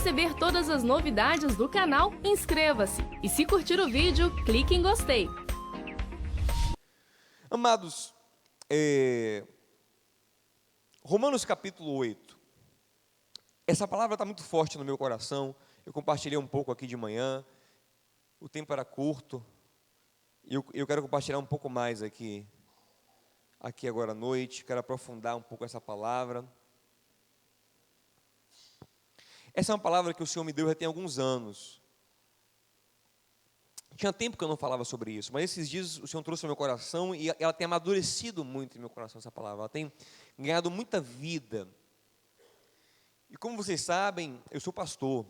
receber todas as novidades do canal, inscreva-se. E se curtir o vídeo, clique em gostei. Amados, Romanos capítulo 8. Essa palavra está muito forte no meu coração. Eu compartilhei um pouco aqui de manhã. O tempo era curto. E eu quero compartilhar um pouco mais aqui agora à noite. Quero aprofundar um pouco essa palavra. Essa é uma palavra que o Senhor me deu já tem alguns anos. Tinha tempo que eu não falava sobre isso, mas esses dias o Senhor trouxe ao meu coração e ela tem amadurecido muito em meu coração, essa palavra. Ela tem ganhado muita vida. E como vocês sabem, eu sou pastor.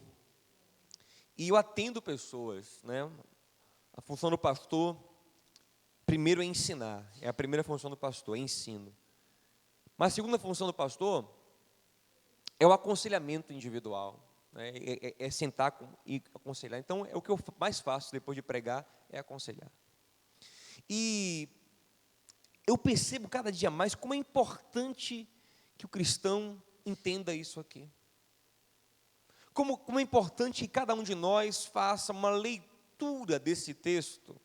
E eu atendo pessoas, né? A função do pastor, primeiro é ensinar. É a primeira função do pastor, é ensino. Mas a segunda função do pastor é o aconselhamento individual. Né? É sentar e aconselhar. Então, é o que eu mais faço depois de pregar, é aconselhar. E eu percebo cada dia mais como é importante que o cristão entenda isso aqui. Como é importante que cada um de nós faça uma leitura desse texto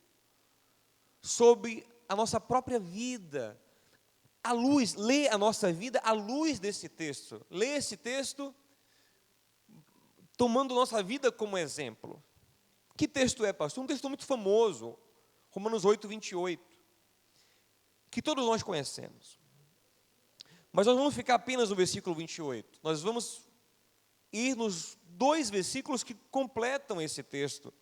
sobre a nossa própria vida, lê a nossa vida à luz desse texto. Lê esse texto tomando nossa vida como exemplo. Que texto é, pastor? Um texto muito famoso, Romanos 8, 28, que todos nós conhecemos. Mas nós vamos ficar apenas no versículo 28. Nós vamos ir nos 2 versículos que completam esse texto,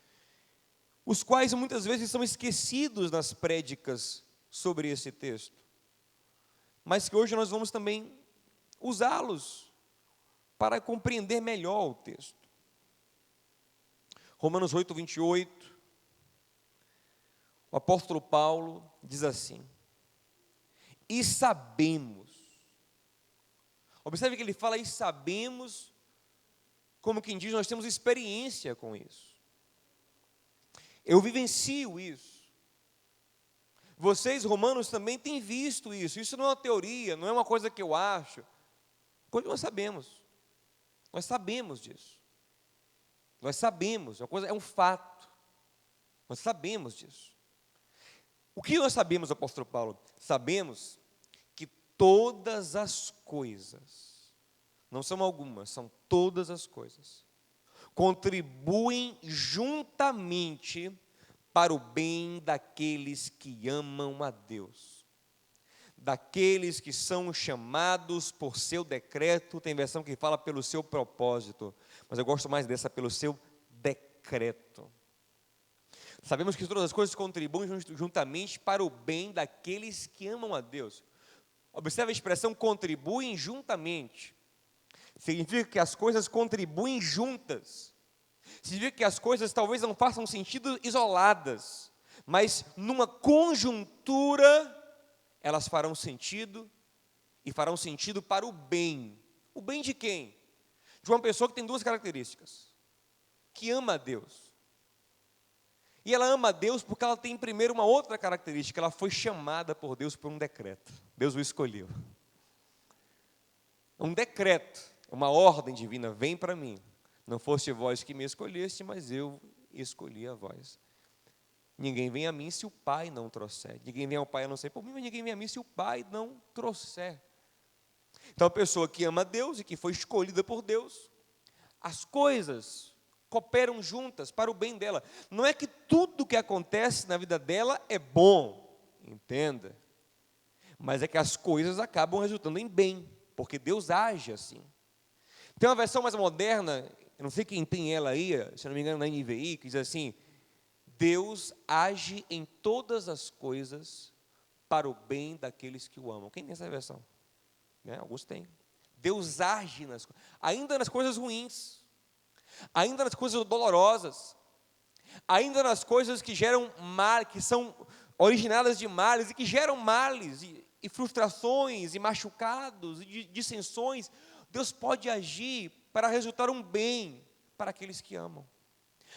os quais muitas vezes são esquecidos nas prédicas sobre esse texto, mas que hoje nós vamos também usá-los para compreender melhor o texto. Romanos 8, 28, o apóstolo Paulo diz assim: e sabemos, observe que ele fala e sabemos, como quem diz, nós temos experiência com isso. Eu vivencio isso. Vocês, romanos, também têm visto isso. Isso não é uma teoria, não é uma coisa que eu acho. Coisa que nós sabemos. Nós sabemos disso. Nós sabemos, é um fato. Nós sabemos disso. O que nós sabemos, apóstolo Paulo? Sabemos que todas as coisas, não são algumas, são todas as coisas, contribuem juntamente para o bem daqueles que amam a Deus, daqueles que são chamados por seu decreto. Tem versão que fala pelo seu propósito, mas eu gosto mais dessa, pelo seu decreto. Sabemos que todas as coisas contribuem juntamente para o bem daqueles que amam a Deus. Observe a expressão contribuem juntamente. Significa que as coisas contribuem juntas. Significa que as coisas talvez não façam sentido isoladas, mas numa conjuntura elas farão sentido, e farão sentido para o bem. O bem de quem? De uma pessoa que tem 2 características: que ama a Deus. E ela ama a Deus porque ela tem primeiro uma outra característica: ela foi chamada por Deus por um decreto. Deus o escolheu. Um decreto, uma ordem divina: vem para mim. Não foste vós que me escolheste, mas eu escolhi a vós. Ninguém vem a mim se o Pai não trouxer. Ninguém vem ao Pai a não ser por mim, mas ninguém vem a mim se o Pai não trouxer. Então, a pessoa que ama a Deus e que foi escolhida por Deus, as coisas cooperam juntas para o bem dela. Não é que tudo que acontece na vida dela é bom, entenda. Mas é que as coisas acabam resultando em bem, porque Deus age assim. Tem uma versão mais moderna, eu não sei quem tem ela aí, se não me engano na NVI, que diz assim: Deus age em todas as coisas para o bem daqueles que o amam. Quem tem essa versão? Alguns têm. Deus age ainda nas coisas ruins, ainda nas coisas dolorosas, ainda nas coisas que geram mal, que são originadas de males e que geram males e frustrações e machucados e dissensões. Deus pode agir para resultar um bem para aqueles que amam.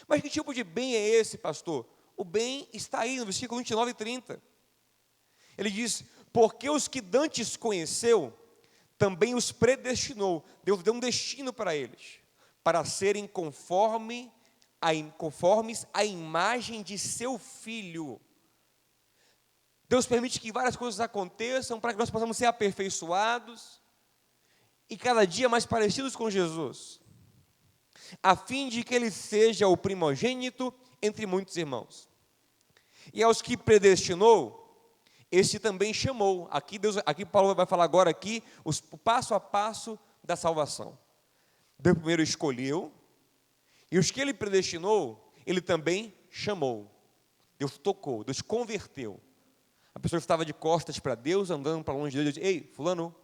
Mas que tipo de bem é esse, pastor? O bem está aí no versículo 29 e 30. Ele diz: porque os que dantes conheceu, também os predestinou. Deus deu um destino para eles, para serem conformes à imagem de seu Filho. Deus permite que várias coisas aconteçam para que nós possamos ser aperfeiçoados e cada dia mais parecidos com Jesus, a fim de que Ele seja o primogênito entre muitos irmãos. E aos que predestinou, este também chamou. Aqui Paulo vai falar agora o passo a passo da salvação. Deus primeiro escolheu, e os que Ele predestinou, Ele também chamou. Deus tocou, Deus converteu. A pessoa que estava de costas para Deus, andando para longe de Deus, disse: ei, fulano,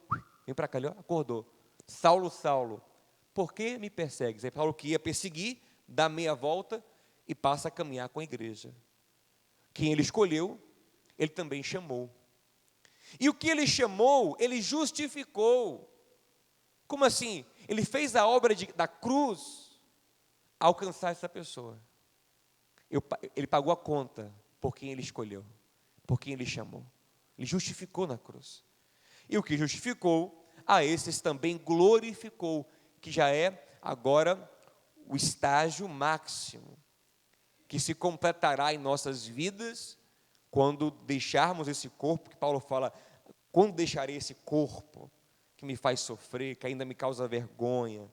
vem para cá, ele acordou. Saulo, Saulo, por que me persegues? Aí Paulo que ia perseguir, dá meia volta e passa a caminhar com a igreja. Quem Ele escolheu, Ele também chamou. E o que Ele chamou, Ele justificou. Como assim? Ele fez a obra da cruz alcançar essa pessoa. Ele pagou a conta por quem Ele escolheu, por quem Ele chamou. Ele justificou na cruz. E o que justificou, a esses também glorificou, que já é agora o estágio máximo, que se completará em nossas vidas, quando deixarmos esse corpo, que Paulo fala, quando deixarei esse corpo, que me faz sofrer, que ainda me causa vergonha,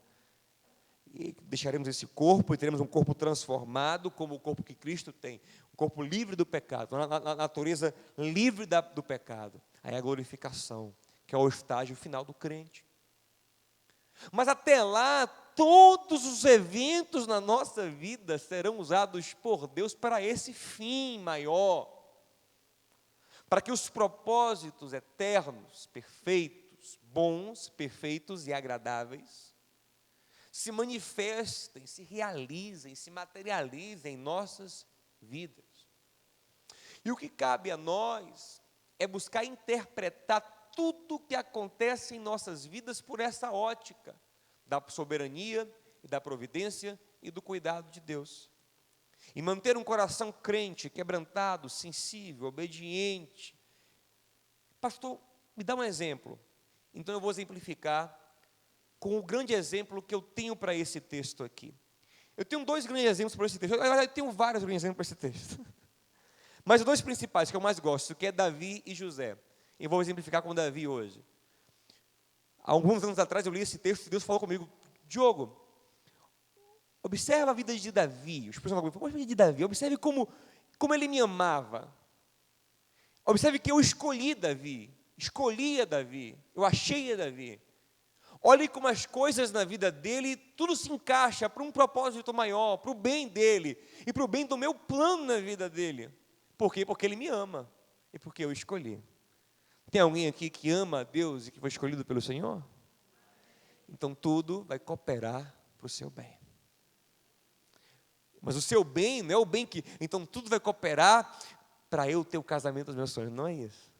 e deixaremos esse corpo, e teremos um corpo transformado, como o corpo que Cristo tem, um corpo livre do pecado, na natureza livre do pecado, aí a glorificação, que é o estágio final do crente. Mas até lá, todos os eventos na nossa vida serão usados por Deus para esse fim maior, para que os propósitos eternos, perfeitos, bons, perfeitos e agradáveis, se manifestem, se realizem, se materializem em nossas vidas. E o que cabe a nós é buscar interpretar tudo o que acontece em nossas vidas por essa ótica da soberania e da providência e do cuidado de Deus. E manter um coração crente, quebrantado, sensível, obediente. Pastor, me dá um exemplo. Então eu vou exemplificar com o grande exemplo que eu tenho para esse texto aqui. Eu tenho dois grandes exemplos para esse texto. Eu tenho vários grandes exemplos para esse texto. Mas os dois principais que eu mais gosto, que é Davi e José. E vou exemplificar com Davi hoje. Há alguns anos atrás eu li esse texto e Deus falou comigo: Diogo, observa a vida de Davi. Os pessoal falam: a vida de Davi, observe como ele me amava. Observe que eu escolhi Davi, escolhia Davi, eu achei Davi. Olhe como as coisas na vida dele, tudo se encaixa para um propósito maior, para o bem dele e para o bem do meu plano na vida dele. Por quê? Porque ele me ama e porque eu escolhi. Tem alguém aqui que ama a Deus e que foi escolhido pelo Senhor? Então tudo vai cooperar para o seu bem. Mas o seu bem não é o bem que... Então tudo vai cooperar para eu ter o casamento dos meus sonhos. Não é isso.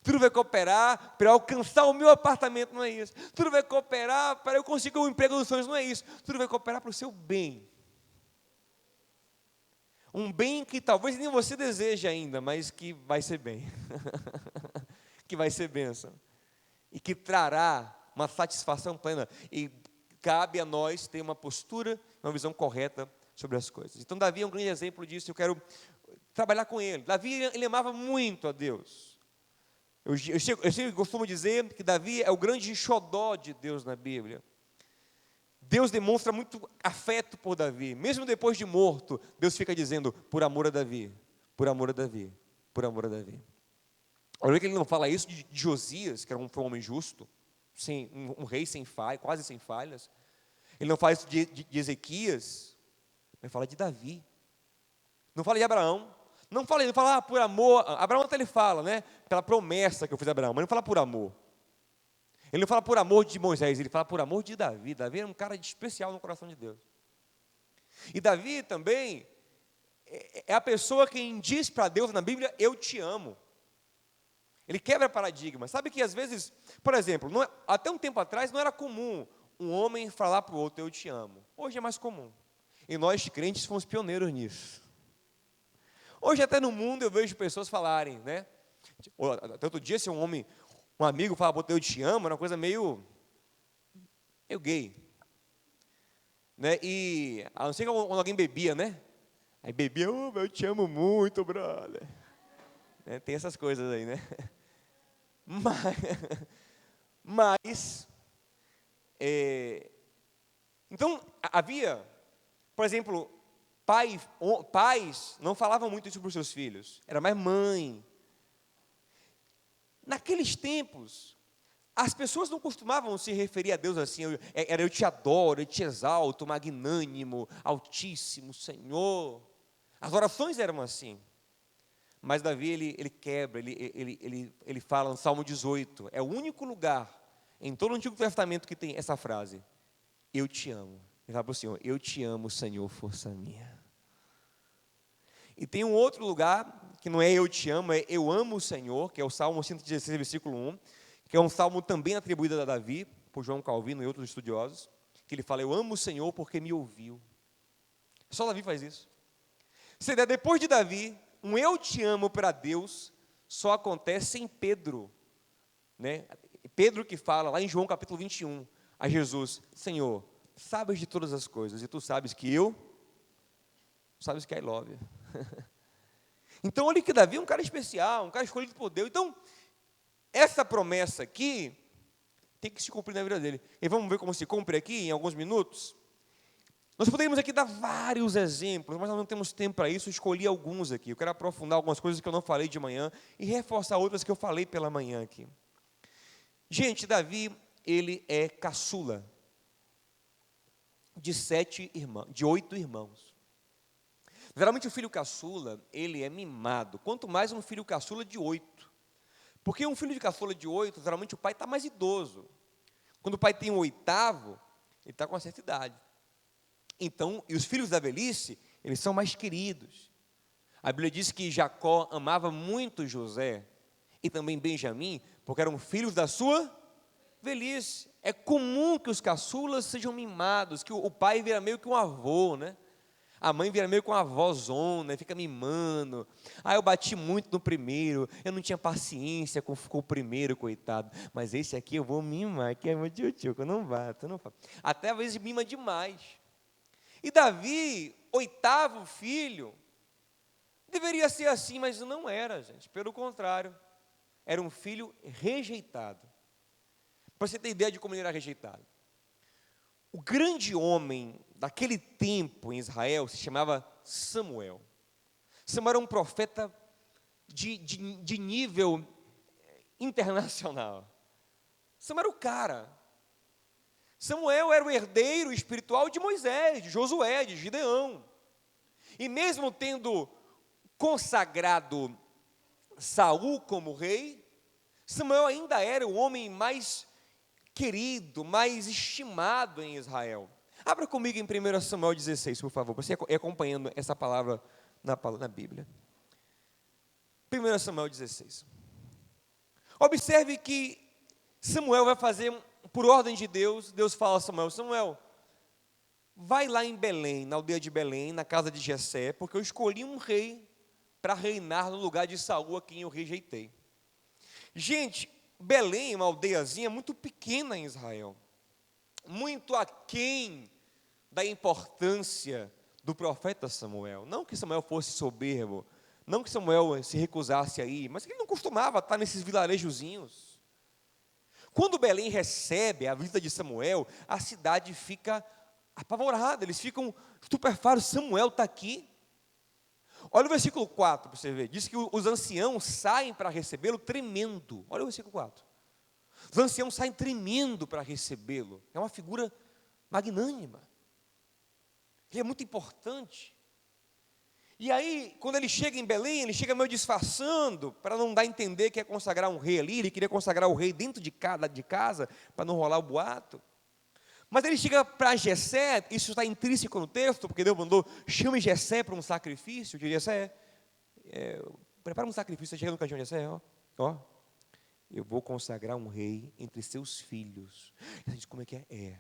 Tudo vai cooperar para eu alcançar o meu apartamento. Não é isso. Tudo vai cooperar para eu conseguir o emprego dos sonhos. Não é isso. Tudo vai cooperar para o seu bem. Um bem que talvez nem você deseje ainda, mas que vai ser bem. Que vai ser bênção. E que trará uma satisfação plena. E cabe a nós ter uma postura, uma visão correta sobre as coisas. Então Davi é um grande exemplo disso. Eu quero trabalhar com ele. Davi, ele amava muito a Deus. Eu sempre costumo dizer que Davi é o grande xodó de Deus na Bíblia. Deus demonstra muito afeto por Davi. Mesmo depois de morto, Deus fica dizendo: por amor a Davi, por amor a Davi, por amor a Davi. Olha que ele não fala isso de Josias, que foi um homem justo, um rei sem falha, quase sem falhas. Ele não fala isso de Ezequias, mas fala de Davi. Não fala de Abraão. Não fala por amor. Abraão até ele fala, né? Pela promessa que eu fiz a Abraão, mas não fala por amor. Ele não fala por amor de Moisés, ele fala por amor de Davi. Davi era um cara especial no coração de Deus. E Davi também é a pessoa quem diz para Deus na Bíblia: eu te amo. Ele quebra paradigmas. Sabe que às vezes, por exemplo, até um tempo atrás não era comum um homem falar para o outro: eu te amo. Hoje é mais comum. E nós crentes fomos pioneiros nisso. Hoje até no mundo eu vejo pessoas falarem, né? Até outro dia, se um amigo fala: eu te amo, era uma coisa meio gay. né? E a não ser quando alguém bebia, né? Aí bebia, oh, eu te amo muito, brother. Né? Tem essas coisas aí, né? Mas então, havia, por exemplo, pais não falavam muito isso para os seus filhos, era mais mãe. Naqueles tempos, as pessoas não costumavam se referir a Deus assim, era eu te adoro, eu te exalto, magnânimo, altíssimo, Senhor. As orações eram assim. Mas Davi, ele quebra, ele fala no Salmo 18, é o único lugar em todo o Antigo Testamento que tem essa frase, eu te amo. Ele fala para o Senhor, eu te amo, Senhor, força minha. E tem um outro lugar, que não é eu te amo, é eu amo o Senhor, que é o Salmo 116, versículo 1, que é um salmo também atribuído a Davi, por João Calvino e outros estudiosos, que ele fala, eu amo o Senhor porque me ouviu. Só Davi faz isso. Se der depois de Davi, um eu te amo para Deus, só acontece em Pedro, né? Pedro que fala lá em João capítulo 21, a Jesus, Senhor, sabes de todas as coisas, e tu sabes que sabes que I love you. Então, olha que Davi é um cara especial, um cara escolhido por Deus. Então, essa promessa aqui tem que se cumprir na vida dele. E vamos ver como se cumpre aqui em alguns minutos. Nós poderíamos aqui dar vários exemplos, mas nós não temos tempo para isso, eu escolhi alguns aqui. Eu quero aprofundar algumas coisas que eu não falei de manhã e reforçar outras que eu falei pela manhã aqui. Gente, Davi, ele é caçula de 8 irmãos. Geralmente o filho caçula, ele é mimado, quanto mais um filho caçula de 8. Porque um filho de caçula de 8, geralmente o pai está mais idoso. Quando o pai tem um oitavo, ele está com uma certa idade. Então, e os filhos da velhice, eles são mais queridos. A Bíblia diz que Jacó amava muito José e também Benjamim, porque eram filhos da sua velhice. É comum que os caçulas sejam mimados, que o pai vira meio que um avô, né? A mãe vira meio com uma avózona, fica mimando. Ah, eu bati muito no primeiro, eu não tinha paciência com o primeiro, coitado. Mas esse aqui eu vou mimar, que é meu tio, que eu não bato, eu não faço. Até às vezes mima demais. E Davi, 8º filho, deveria ser assim, mas não era, gente. Pelo contrário, era um filho rejeitado. Para você ter ideia de como ele era rejeitado. O grande homem daquele tempo em Israel se chamava Samuel. Samuel era um profeta de nível internacional. Samuel era o cara. Samuel era o herdeiro espiritual de Moisés, de Josué, de Gideão. E mesmo tendo consagrado Saul como rei, Samuel ainda era o homem mais querido, mais estimado em Israel. Abra comigo em 1 Samuel 16, por favor, você acompanhando essa palavra na Bíblia. 1 Samuel 16. Observe que Samuel vai fazer, por ordem de Deus, Deus fala a Samuel, Samuel, vai lá em Belém, na aldeia de Belém, na casa de Jessé, porque eu escolhi um rei para reinar no lugar de Saul, a quem eu rejeitei. Gente, Belém, uma aldeiazinha muito pequena em Israel, muito aquém da importância do profeta Samuel. Não que Samuel fosse soberbo, não que Samuel se recusasse a ir, mas que ele não costumava estar nesses vilarejozinhos. Quando Belém recebe a visita de Samuel, a cidade fica apavorada, eles ficam estupefatos, Samuel está aqui. Olha o versículo 4 para você ver, diz que os anciãos saem para recebê-lo tremendo. Olha o versículo 4. Os anciãos saem tremendo para recebê-lo. É uma figura magnânima. Ele é muito importante. E aí, quando ele chega em Belém, ele chega meio disfarçando, para não dar a entender que ia consagrar um rei ali, ele queria consagrar o rei dentro de casa, para não rolar o boato. Mas ele chega para Jessé, isso está intrínseco no texto, porque Deus mandou, chame Jessé para um sacrifício, de Jessé, prepara um sacrifício, você chega no cantinho de Jessé, ó, eu vou consagrar um rei entre seus filhos. E você diz, como é que é?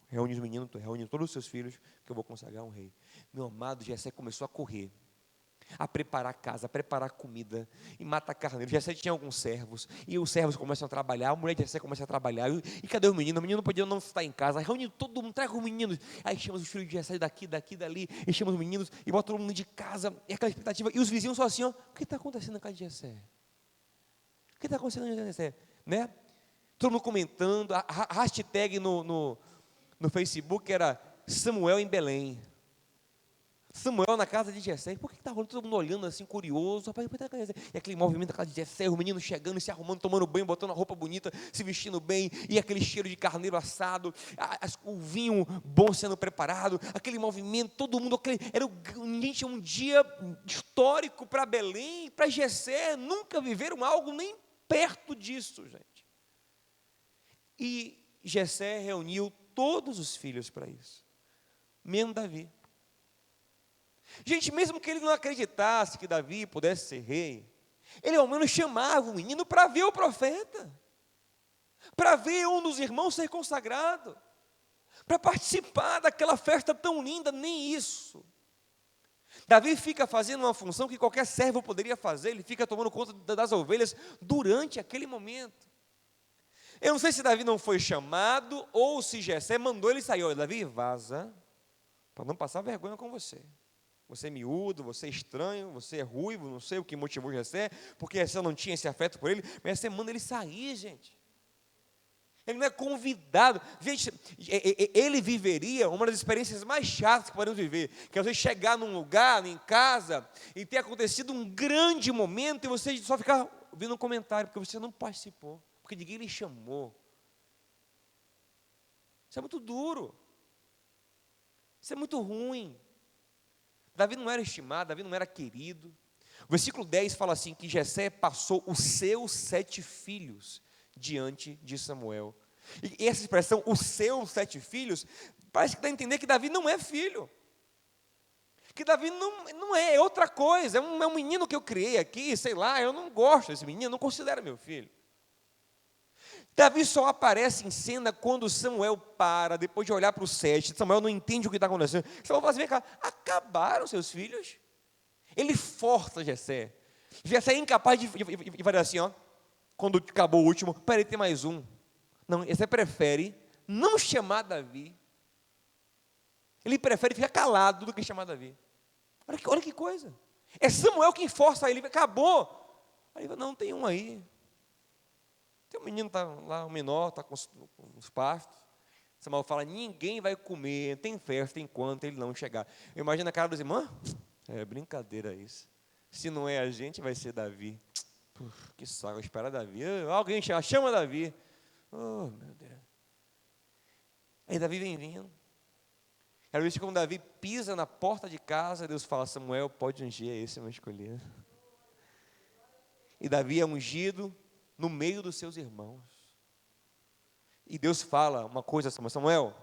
Reúne os meninos, reúne todos os seus filhos, que eu vou consagrar um rei. Meu amado Jessé começou a correr. a preparar a casa, a preparar comida, e mata carneiro. Jessé tinha alguns servos, e os servos começam a trabalhar, a mulher de Jessé começa a trabalhar, e cadê o menino? O menino não podia não estar em casa, reúne todo mundo, traga os meninos, aí chama os filhos de Jessé daqui, dali, e chama os meninos, e bota todo mundo de casa, e aquela expectativa, e os vizinhos só assim, ó, o que está acontecendo na casa de Jessé? O que está acontecendo na casa de Jessé? Né? Todo mundo comentando, a hashtag no Facebook era Samuel em Belém. Samuel na casa de Jessé. Por que está rolando? Todo mundo olhando assim, curioso. E aquele movimento da casa de Jessé, o menino chegando, se arrumando, tomando banho, botando a roupa bonita, se vestindo bem, e aquele cheiro de carneiro assado, o vinho bom sendo preparado, aquele movimento, todo mundo, gente, um dia histórico para Belém, para Jessé, nunca viveram algo nem perto disso, gente. E Jessé reuniu todos os filhos para isso, menos Davi. Gente, mesmo que ele não acreditasse que Davi pudesse ser rei, ele ao menos chamava o menino para ver o profeta, para ver um dos irmãos ser consagrado, para participar daquela festa tão linda. Nem isso. Davi fica fazendo uma função que qualquer servo poderia fazer, ele fica tomando conta das ovelhas durante aquele momento. Eu não sei se Davi não foi chamado, ou se Jessé mandou ele sair. Olha, Davi, vaza, para não passar vergonha com você. Você é miúdo, você é estranho, você é ruivo, não sei o que motivou Jessé, porque Jessé não tinha esse afeto por ele, mas Jessé manda ele sair, gente. Ele não é convidado. Gente, ele viveria uma das experiências mais chatas que podemos viver, que é você chegar num lugar, em casa, e ter acontecido um grande momento, e você só ficar ouvindo um comentário, porque você não participou, porque ninguém lhe chamou. Isso é muito duro. Isso é muito ruim. Davi não era estimado, Davi não era querido. O versículo 10 fala assim, que Jessé passou os seus 7 filhos diante de Samuel. E essa expressão, os seus 7 filhos, parece que dá a entender que Davi não é filho. Que Davi não é outra coisa, é um menino que eu criei aqui, sei lá, eu não gosto desse menino, não considero meu filho. Davi só aparece em cena quando Samuel para, depois de olhar para o 7, Samuel não entende o que está acontecendo. Samuel fala assim, vem cá, acabaram seus filhos? Ele força Jessé. Jessé é incapaz de fazer assim, ó, quando acabou o último, peraí, tem mais um. Não, Jessé prefere não chamar Davi. Ele prefere ficar calado do que chamar Davi. Olha que coisa. É Samuel quem força ele, acabou. Aí ele fala, não, tem um aí. Tem um menino, está lá, um menor, está com os pastos. Samuel fala, ninguém vai comer, tem festa enquanto ele não chegar. Eu imagino a cara dos irmãos, é brincadeira isso. Se não é a gente, vai ser Davi. Puf, que saco, espera Davi. Alguém chama Davi. Oh, meu Deus. Aí Davi vem vindo. Quero ver como Davi pisa na porta de casa, Deus fala, Samuel, pode ungir, esse é o meu escolhido. E Davi é ungido no meio dos seus irmãos. E Deus fala uma coisa a Samuel,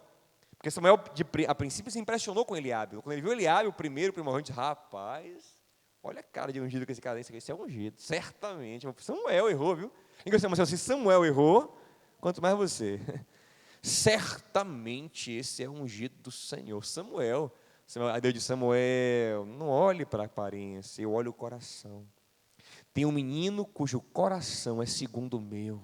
porque Samuel, a princípio, se impressionou com Eliabe. Quando ele viu Eliabe, o primeiro primogênito, rapaz, olha a cara de ungido que esse cara tem, esse é ungido, certamente. Samuel errou, viu? Então, se Samuel errou, quanto mais você. Certamente esse é ungido do Senhor. Samuel, aí Deus disse, Samuel, não olhe para a aparência, eu olho o coração. Tem um menino cujo coração é segundo o meu.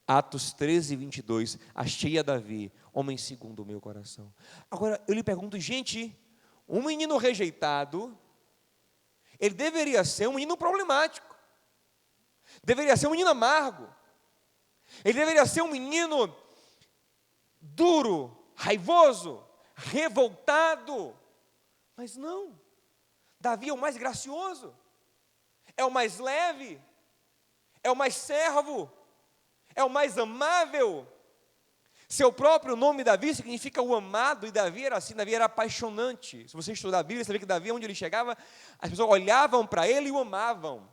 Atos 13, 22, achei a Davi, homem segundo o meu coração. Agora, eu lhe pergunto, gente, um menino rejeitado, ele deveria ser um menino problemático, deveria ser um menino amargo, ele deveria ser um menino duro, raivoso, revoltado, mas não, Davi é o mais gracioso, é o mais leve, é o mais servo, é o mais amável. Seu próprio nome Davi significa o amado, e Davi era assim, Davi era apaixonante. Se você estudar a Bíblia, você vê que Davi, onde ele chegava, as pessoas olhavam para ele e o amavam.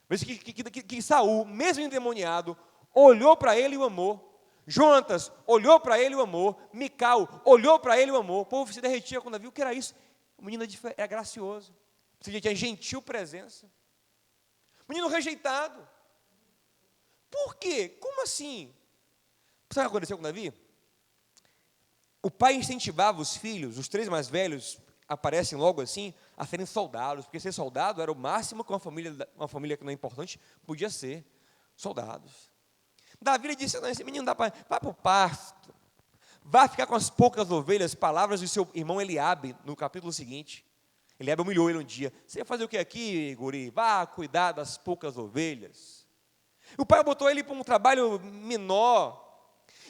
Mas que Saul, mesmo endemoniado, olhou para ele e o amou. Jonatas olhou para ele e o amou. Mical olhou para ele e o amou. O povo se derretia com Davi. O que era isso? O menino era gracioso. Você tinha gentil presença. Menino rejeitado. Por quê? Como assim? Sabe o que aconteceu com Davi? O pai incentivava os filhos, os 3 mais velhos, aparecem logo assim a serem soldados, porque ser soldado era o máximo que uma família que não é importante podia ser, soldados. Davi disse, não, esse menino vai para o pasto, vai ficar com as poucas ovelhas, palavras do seu irmão Eliabe, no capítulo seguinte. Eliabe humilhou ele um dia, você vai fazer o que aqui, guri? Vá cuidar das poucas ovelhas. O pai botou ele para um trabalho menor,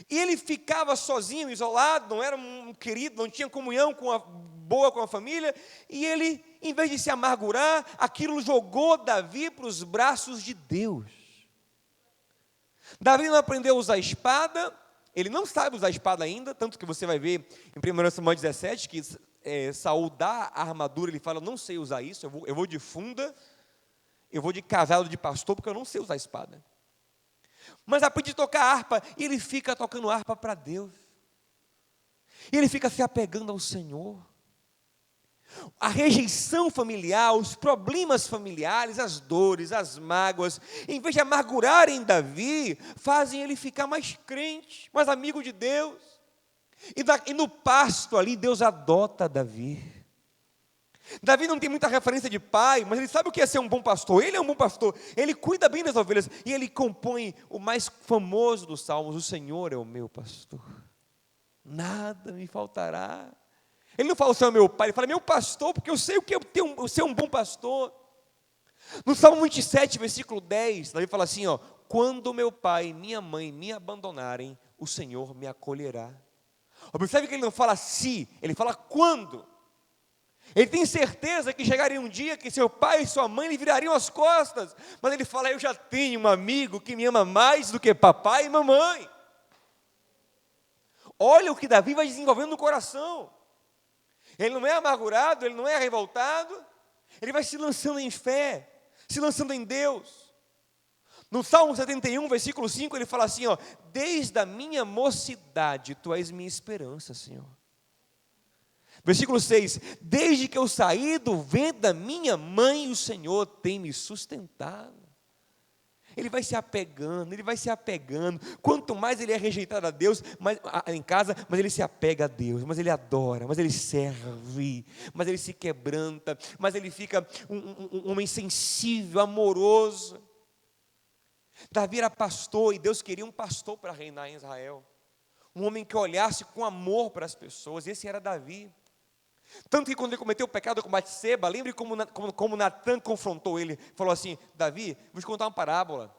e ele ficava sozinho, isolado, não era um querido, não tinha comunhão boa com a família, e ele, em vez de se amargurar, aquilo jogou Davi para os braços de Deus. Davi não aprendeu a usar a espada, ele não sabe usar a espada ainda, tanto que você vai ver em 1 Samuel 17, que Saul dá a armadura, ele fala, não sei usar isso, eu vou de funda, eu vou de cavalo de pastor, porque eu não sei usar a espada. Mas aprende a tocar harpa, e ele fica tocando harpa para Deus. E ele fica se apegando ao Senhor. A rejeição familiar, os problemas familiares, as dores, as mágoas, em vez de amargurarem Davi, fazem ele ficar mais crente, mais amigo de Deus. E no pasto ali, Deus adota Davi. Davi não tem muita referência de pai, mas ele sabe o que é ser um bom pastor. Ele é um bom pastor, ele cuida bem das ovelhas, e ele compõe o mais famoso dos salmos: o Senhor é o meu pastor, nada me faltará. Ele não fala o Senhor é meu pai, ele fala meu pastor, porque eu sei o que é ser um bom pastor. No Salmo 27, versículo 10, Davi fala assim, quando meu pai e minha mãe me abandonarem, o Senhor me acolherá. Observe que ele não fala se, ele fala quando. Ele tem certeza que chegaria um dia que seu pai e sua mãe lhe virariam as costas, mas ele fala, eu já tenho um amigo que me ama mais do que papai e mamãe. Olha o que Davi vai desenvolvendo no coração. Ele não é amargurado, ele não é revoltado, ele vai se lançando em fé, se lançando em Deus. No Salmo 71, versículo 5, ele fala assim, desde a minha mocidade, tu és minha esperança, Senhor. Versículo 6, desde que eu saí do ventre da minha mãe, o Senhor tem me sustentado. Ele vai se apegando, quanto mais ele é rejeitado a Deus, em casa, mas ele se apega a Deus, mas ele adora, mas ele serve, mas ele se quebranta, mas ele fica um homem sensível, amoroso. Davi era pastor, e Deus queria um pastor para reinar em Israel, um homem que olhasse com amor para as pessoas, esse era Davi. Tanto que quando ele cometeu o pecado com Batseba, lembre como Natan confrontou ele, falou assim, Davi, vou te contar uma parábola.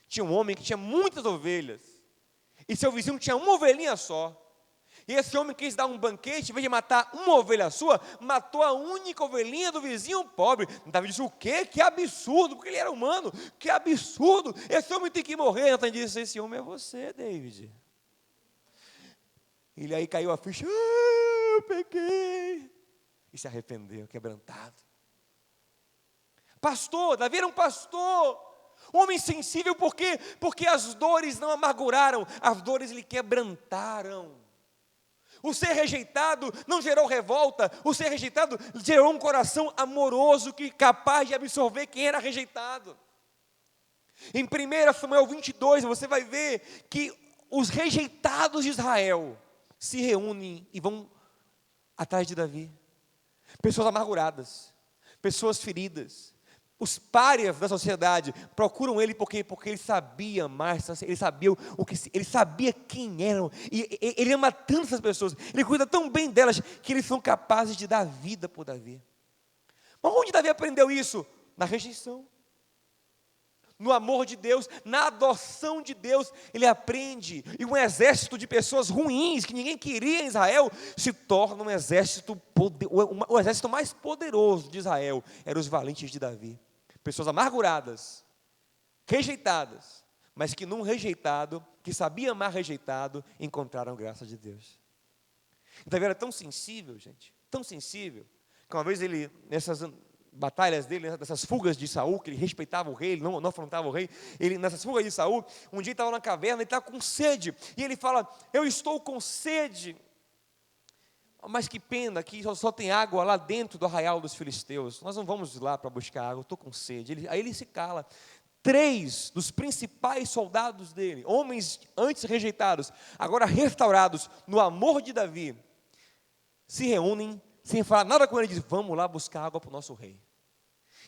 Tinha um homem que tinha muitas ovelhas, e seu vizinho tinha uma ovelhinha só, e esse homem quis dar um banquete, em vez de matar uma ovelha sua, matou a única ovelhinha do vizinho pobre. Davi disse, o quê? Que absurdo, porque ele era humano, que absurdo, esse homem tem que morrer. Natan disse, esse homem é você, David. Ele aí caiu a ficha, eu pequei, e se arrependeu, quebrantado. Pastor, Davi era um pastor, um homem sensível, por quê? Porque as dores não amarguraram, as dores lhe quebrantaram. O ser rejeitado não gerou revolta, o ser rejeitado gerou um coração amoroso, capaz de absorver quem era rejeitado. Em 1 Samuel 22, você vai ver que os rejeitados de Israel se reúnem e vão atrás de Davi. Pessoas amarguradas, pessoas feridas, os párias da sociedade procuram ele porque ele sabia mais, ele sabia quem eram, e ele ama tanto essas pessoas, ele cuida tão bem delas, que eles são capazes de dar a vida por Davi. Mas onde Davi aprendeu isso? Na rejeição, no amor de Deus, na adoção de Deus, ele aprende, e um exército de pessoas ruins, que ninguém queria em Israel, se torna um exército, o exército mais poderoso de Israel, eram os valentes de Davi, pessoas amarguradas, rejeitadas, mas que num rejeitado, que sabia amar rejeitado, encontraram graça de Deus. Davi era tão sensível, gente, tão sensível, que uma vez ele, nessas batalhas dele, nessas fugas de Saul, que ele respeitava o rei, ele não afrontava o rei, ele nessas fugas de Saul, um dia ele estava na caverna, ele estava com sede, e ele fala, eu estou com sede, mas que pena que só tem água lá dentro do arraial dos filisteus, nós não vamos lá para buscar água, eu estou com sede. Aí ele se cala. 3 dos principais soldados dele, homens antes rejeitados, agora restaurados no amor de Davi, se reúnem sem falar nada com ele, diz: vamos lá buscar água para o nosso rei.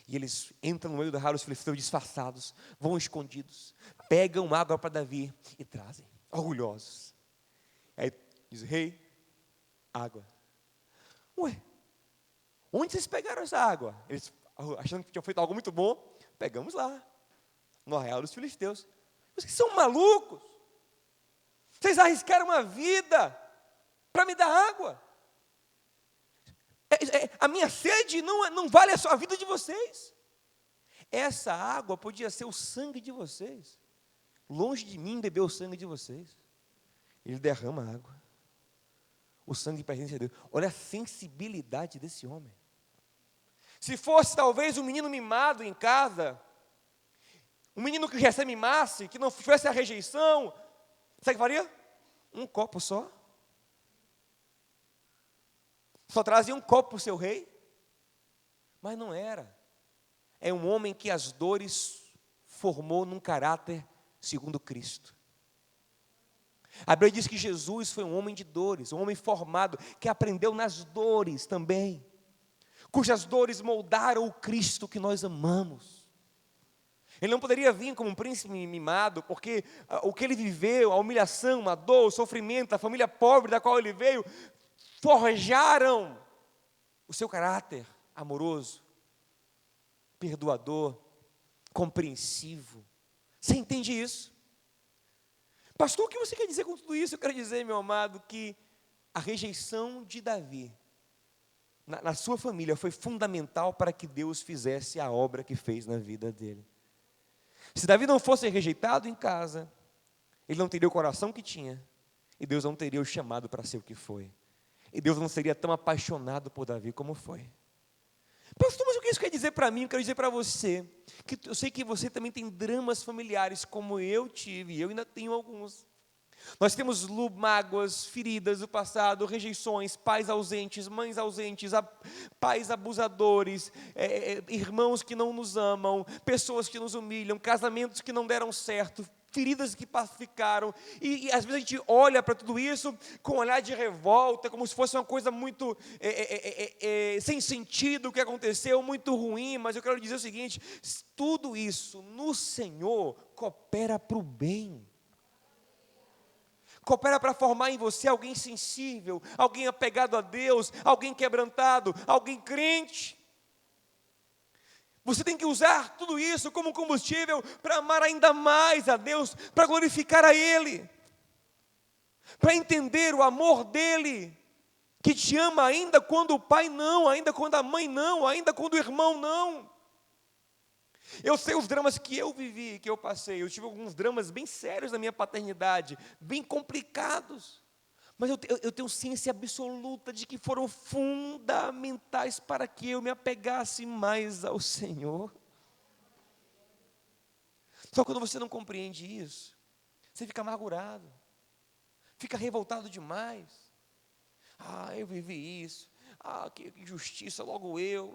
E eles entram no meio da rara, os filisteus disfarçados, vão escondidos, pegam água para Davi e trazem, orgulhosos. Aí diz: rei, água. Ué, onde vocês pegaram essa água? Eles, achando que tinham feito algo muito bom, pegamos lá, no arraial dos filisteus. Vocês são malucos? Vocês arriscaram a vida para me dar água? A minha sede não vale a sua vida de vocês. Essa água podia ser o sangue de vocês. Longe de mim beber o sangue de vocês. Ele derrama a água. O sangue pertence a Deus. Olha a sensibilidade desse homem. Se fosse talvez um menino mimado em casa, um menino que recebe mimasse, que não tivesse a rejeição, sabe o que faria? Um copo só. Só trazia um copo para o seu rei. Mas não era. É um homem que as dores formou num caráter segundo Cristo. A Bíblia diz que Jesus foi um homem de dores, um homem formado, que aprendeu nas dores também, cujas dores moldaram o Cristo que nós amamos. Ele não poderia vir como um príncipe mimado, porque o que ele viveu, a humilhação, a dor, o sofrimento, a família pobre da qual ele veio, forjaram o seu caráter amoroso, perdoador, compreensivo. Você entende isso? Pastor, o que você quer dizer com tudo isso? Eu quero dizer, meu amado, que a rejeição de Davi na sua família foi fundamental para que Deus fizesse a obra que fez na vida dele. Se Davi não fosse rejeitado em casa, ele não teria o coração que tinha, e Deus não teria o chamado para ser o que foi. E Deus não seria tão apaixonado por Davi como foi. Pastor, mas o que isso quer dizer para mim? Eu quero dizer para você, que eu sei que você também tem dramas familiares, como eu tive, e eu ainda tenho alguns. Nós temos mágoas, feridas do passado, rejeições, pais ausentes, mães ausentes, pais abusadores, irmãos que não nos amam, pessoas que nos humilham, casamentos que não deram certo, feridas que pacificaram, e às vezes a gente olha para tudo isso com um olhar de revolta, como se fosse uma coisa muito sem sentido o que aconteceu, muito ruim, mas eu quero dizer o seguinte: tudo isso no Senhor coopera para o bem. Coopera para formar em você alguém sensível, alguém apegado a Deus, alguém quebrantado, alguém crente. Você tem que usar tudo isso como combustível para amar ainda mais a Deus, para glorificar a Ele, para entender o amor dEle, que te ama ainda quando o pai não, ainda quando a mãe não, ainda quando o irmão não. Eu sei os dramas que eu vivi, que eu passei. Eu tive alguns dramas bem sérios na minha paternidade, bem complicados. Mas eu tenho ciência absoluta de que foram fundamentais para que eu me apegasse mais ao Senhor. Só que quando você não compreende isso, você fica amargurado, fica revoltado demais. Eu vivi isso. Que injustiça, logo eu.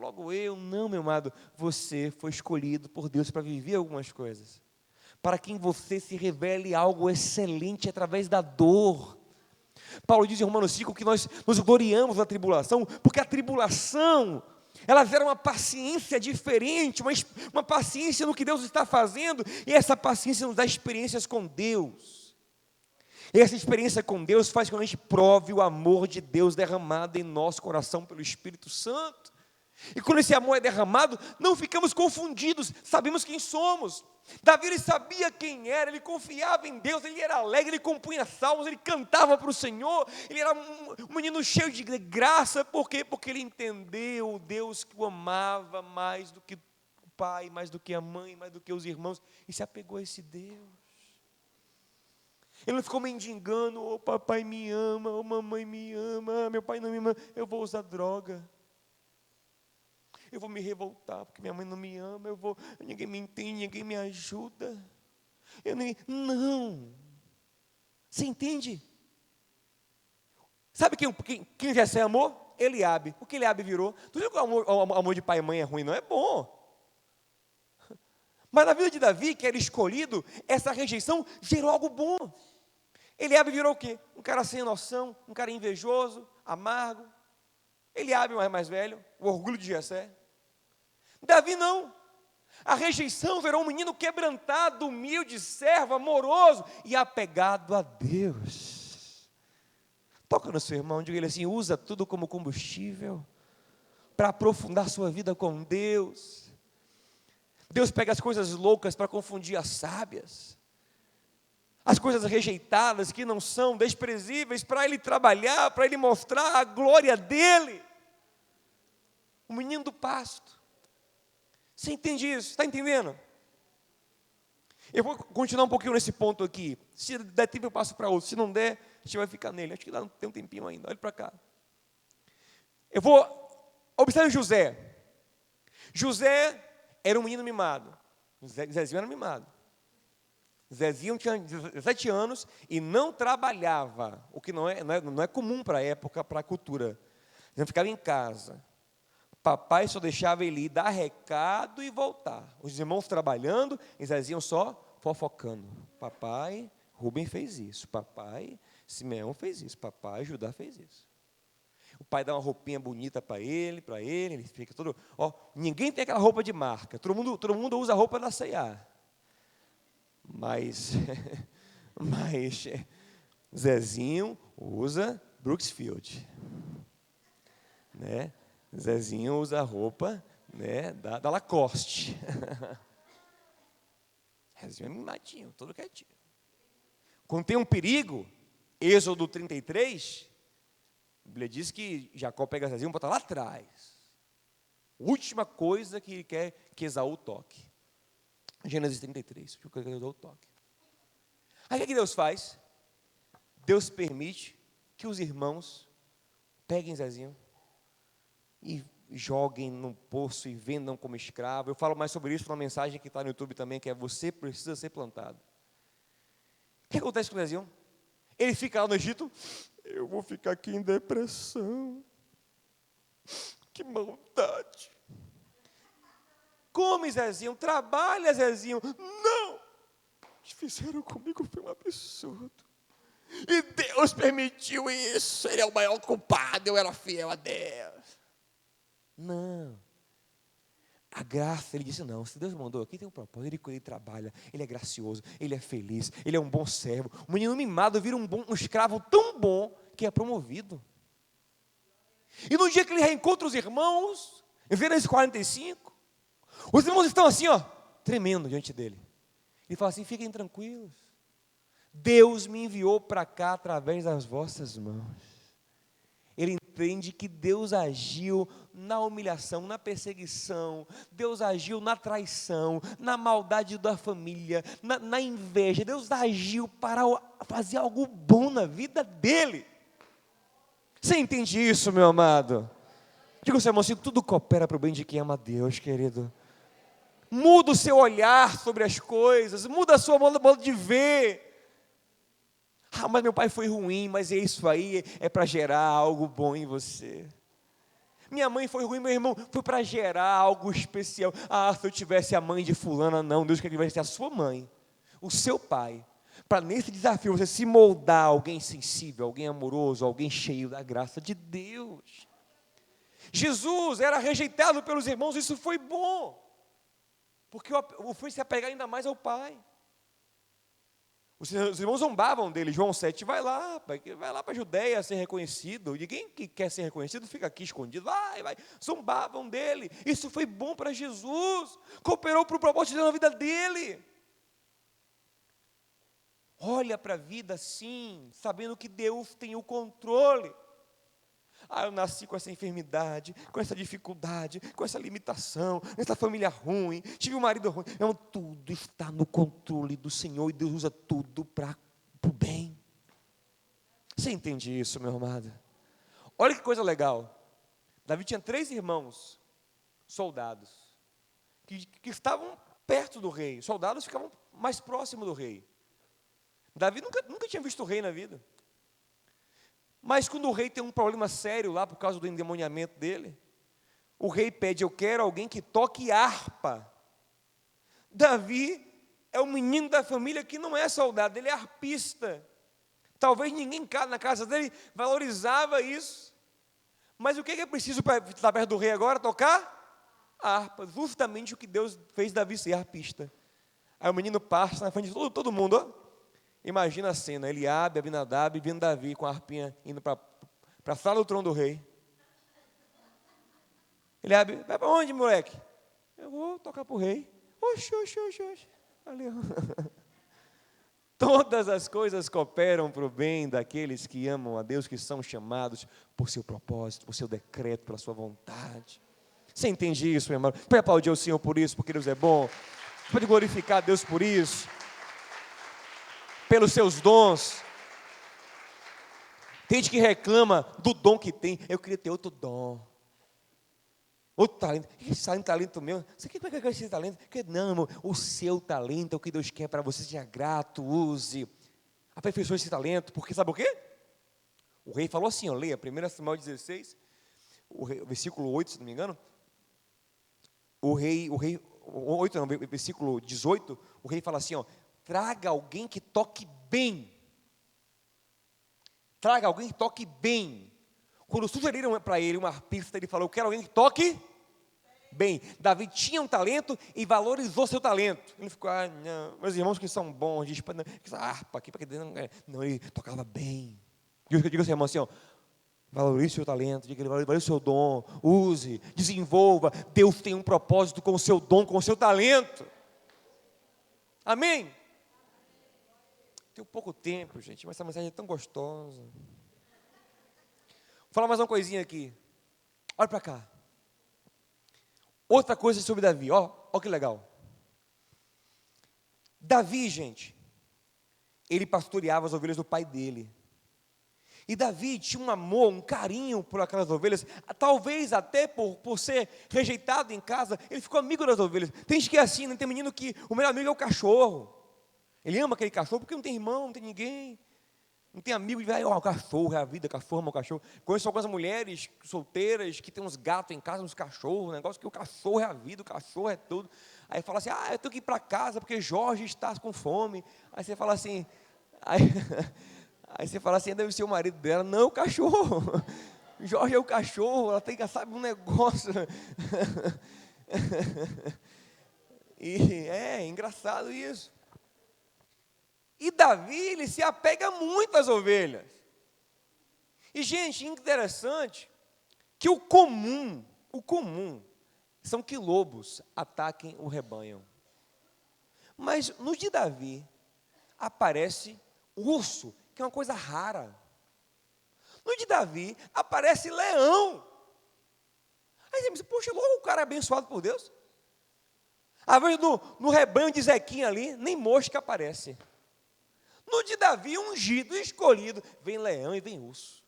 Não, meu amado, você foi escolhido por Deus para viver algumas coisas, para que em você se revele algo excelente através da dor. Paulo diz em Romanos 5 que nós nos gloriamos na tribulação, porque a tribulação, ela gera uma paciência diferente, uma paciência no que Deus está fazendo, e essa paciência nos dá experiências com Deus. E essa experiência com Deus faz com que a gente prove o amor de Deus derramado em nosso coração pelo Espírito Santo. E quando esse amor é derramado, não ficamos confundidos, sabemos quem somos. Davi, ele sabia quem era, ele confiava em Deus, ele era alegre, ele compunha salmos, ele cantava para o Senhor, ele era um menino cheio de graça. Por quê? Porque ele entendeu o Deus que o amava mais do que o pai, mais do que a mãe, mais do que os irmãos, e se apegou a esse Deus. Ele não ficou mendigando: papai me ama, mamãe me ama, meu pai não me ama, eu vou usar droga. Eu vou me revoltar porque minha mãe não me ama, ninguém me entende, ninguém me ajuda. Não. Você entende? Sabe quem recebe amor? Eliabe. O que Eliabe virou? Tu viu que o amor de pai e mãe é ruim? Não é bom. Mas na vida de Davi, que era escolhido, essa rejeição gerou algo bom. Eliabe virou o quê? Um cara sem noção, um cara invejoso, amargo. Eliabe, mais velho, o orgulho de Jessé. Davi não. A rejeição virou um menino quebrantado, humilde, servo, amoroso e apegado a Deus. Toca no seu irmão, diga ele assim: usa tudo como combustível para aprofundar sua vida com Deus. Deus pega as coisas loucas para confundir as sábias, as coisas rejeitadas que não são desprezíveis, para Ele trabalhar, para Ele mostrar a glória dEle. O menino do pasto. Você entende isso? Está entendendo? Eu vou continuar um pouquinho nesse ponto aqui. Se der tempo eu passo para outro. Se não der, a gente vai ficar nele. Acho que lá tem um tempinho ainda. Olha para cá. Eu vou... Observe José. José era um menino mimado. Zezinho era mimado. Zezinho tinha 17 anos e não trabalhava. O que não é comum para a época, para a cultura. Ele ficava em casa. Papai só deixava ele ir dar recado e voltar. Os irmãos trabalhando e Zezinho só fofocando. Papai, Rubem fez isso. Papai, Simeão fez isso. Papai, Judá fez isso. O pai dá uma roupinha bonita para ele, ele fica todo... ninguém tem aquela roupa de marca. Todo mundo usa a roupa da C&A. Mas Zezinho usa Brooksfield. Né? Zezinho usa a roupa, né, da Lacoste. Zezinho é mimadinho, todo quietinho. Quando tem um perigo, Êxodo 33, a Bíblia diz que Jacó pega Zezinho e bota lá atrás. Última coisa que ele quer que Esaú toque. Gênesis 33, que Esaú toque. Aí o que Deus faz? Deus permite que os irmãos peguem Zezinho e joguem num poço e vendam como escravo. Eu falo mais sobre isso numa mensagem que está no YouTube também, que é: você precisa ser plantado. O que acontece com o Zezinho? Ele fica lá no Egito: eu vou ficar aqui em depressão. Que maldade. Come, Zezinho, trabalha, Zezinho. Não! O que fizeram comigo foi um absurdo. E Deus permitiu isso. Ele é o maior culpado, eu era fiel a Deus. Não. A graça, ele disse: não, se Deus mandou aqui, tem um propósito. Ele trabalha, ele é gracioso, ele é feliz, ele é um bom servo. O menino mimado vira um escravo tão bom que é promovido. E no dia que ele reencontra os irmãos, em Gênesis 45, os irmãos estão assim, tremendo diante dele. Ele fala assim: fiquem tranquilos, Deus me enviou para cá através das vossas mãos. Ele entende que Deus agiu na humilhação, na perseguição, Deus agiu na traição, na maldade da família, na inveja. Deus agiu para fazer algo bom na vida dele. Você entende isso, meu amado? Diga ao seu irmão assim: tudo coopera para o bem de quem ama a Deus, querido. Muda o seu olhar sobre as coisas, muda a sua modo de ver. Mas meu pai foi ruim, mas é isso aí, é para gerar algo bom em você. Minha mãe foi ruim, meu irmão, foi para gerar algo especial. Se eu tivesse a mãe de fulana, não, Deus quer que tivesse a sua mãe, o seu pai, para nesse desafio você se moldar alguém sensível, alguém amoroso, alguém cheio da graça de Deus. Jesus era rejeitado pelos irmãos, isso foi bom, porque o fez se apegar ainda mais ao pai. Os irmãos zombavam dele. João 7, vai lá para a Judeia ser reconhecido. Ninguém que quer ser reconhecido fica aqui escondido. Vai. Zombavam dele. Isso foi bom para Jesus. Cooperou para o propósito de Deus na vida dele. Olha para a vida assim, sabendo que Deus tem o controle. Eu nasci com essa enfermidade, com essa dificuldade, com essa limitação, nessa família ruim, tive um marido ruim. Não, tudo está no controle do Senhor e Deus usa tudo para o bem. Você entende isso, meu amado? Olha que coisa legal. Davi tinha 3 irmãos, soldados, que estavam perto do rei. Os soldados ficavam mais próximos do rei. Davi nunca tinha visto o rei na vida. Mas quando o rei tem um problema sério lá por causa do endemoniamento dele, o rei pede: eu quero alguém que toque harpa. Davi é o menino da família que não é soldado, ele é harpista. Talvez ninguém na casa dele valorizava isso. Mas o que é preciso para estar perto do rei agora? Tocar a harpa. Justamente o que Deus fez Davi ser harpista. Aí o menino passa na frente de todo mundo. Ó. Imagina a cena. Eliabe, Abinadab, vindo Davi com a harpinha indo para a sala do trono do rei. Eliabe, vai para onde, moleque? Eu vou tocar para o rei. Oxe. Valeu. Todas as coisas cooperam para o bem daqueles que amam a Deus, que são chamados por seu propósito, por seu decreto, pela sua vontade. Você entende isso, meu irmão? Pode aplaudir o Senhor por isso, porque Deus é bom. Pode glorificar a Deus por isso. Pelos seus dons. Tem gente que reclama do dom que tem. Eu queria ter outro dom. Outro talento. Esse talento meu. Você quer pegar esse talento? Não, irmão. O seu talento é o que Deus quer para você. Seja grato, use. Aperfeiçoe esse talento. Porque sabe o quê? O rei falou assim, ó, leia 1 Samuel 16, o versículo 8, se não me engano. Versículo 18, o rei fala assim, ó, traga alguém que toque bem. Traga alguém que toque bem. Quando sugeriram para ele uma arpista, ele falou, eu quero alguém que toque bem. Davi tinha um talento e valorizou seu talento. Ele ficou, não, meus irmãos que são bons, diz, essa harpa aqui, não, ele tocava bem. Diga assim, irmão, assim, ó, valorize o seu talento, valorize o seu dom, use, desenvolva. Deus tem um propósito com o seu dom, com o seu talento. Amém? Tenho pouco tempo, gente, mas essa mensagem é tão gostosa. Vou falar mais uma coisinha aqui. Olha para cá. Outra coisa sobre Davi, ó que legal. Davi, gente, ele pastoreava as ovelhas do pai dele. E Davi tinha um amor, um carinho por aquelas ovelhas, talvez até por ser rejeitado em casa, ele ficou amigo das ovelhas. Tem gente que é assim, né? Tem menino que o melhor amigo é o cachorro. Ele ama aquele cachorro porque não tem irmão, não tem ninguém. Não tem amigo de vai, o cachorro é a vida, cachorro é o cachorro. Conheço algumas mulheres solteiras que tem uns gatos em casa, uns cachorros, um negócio que o cachorro é a vida, o cachorro é tudo. Aí fala assim, eu tenho que ir para casa porque Jorge está com fome. Aí você fala assim, aí você fala assim, deve ser o marido dela. Não, o cachorro. Jorge é o cachorro, ela tem que, sabe, um negócio. E é engraçado isso. E Davi, ele se apega muito às ovelhas. E, gente, interessante que o comum, são que lobos ataquem o rebanho. Mas no de Davi, aparece urso, que é uma coisa rara. No de Davi, aparece leão. Aí você pensa, poxa, logo o cara é abençoado por Deus. Às vezes no rebanho de Zequinha ali, nem mosca aparece. No de Davi, ungido, escolhido, vem leão e vem urso.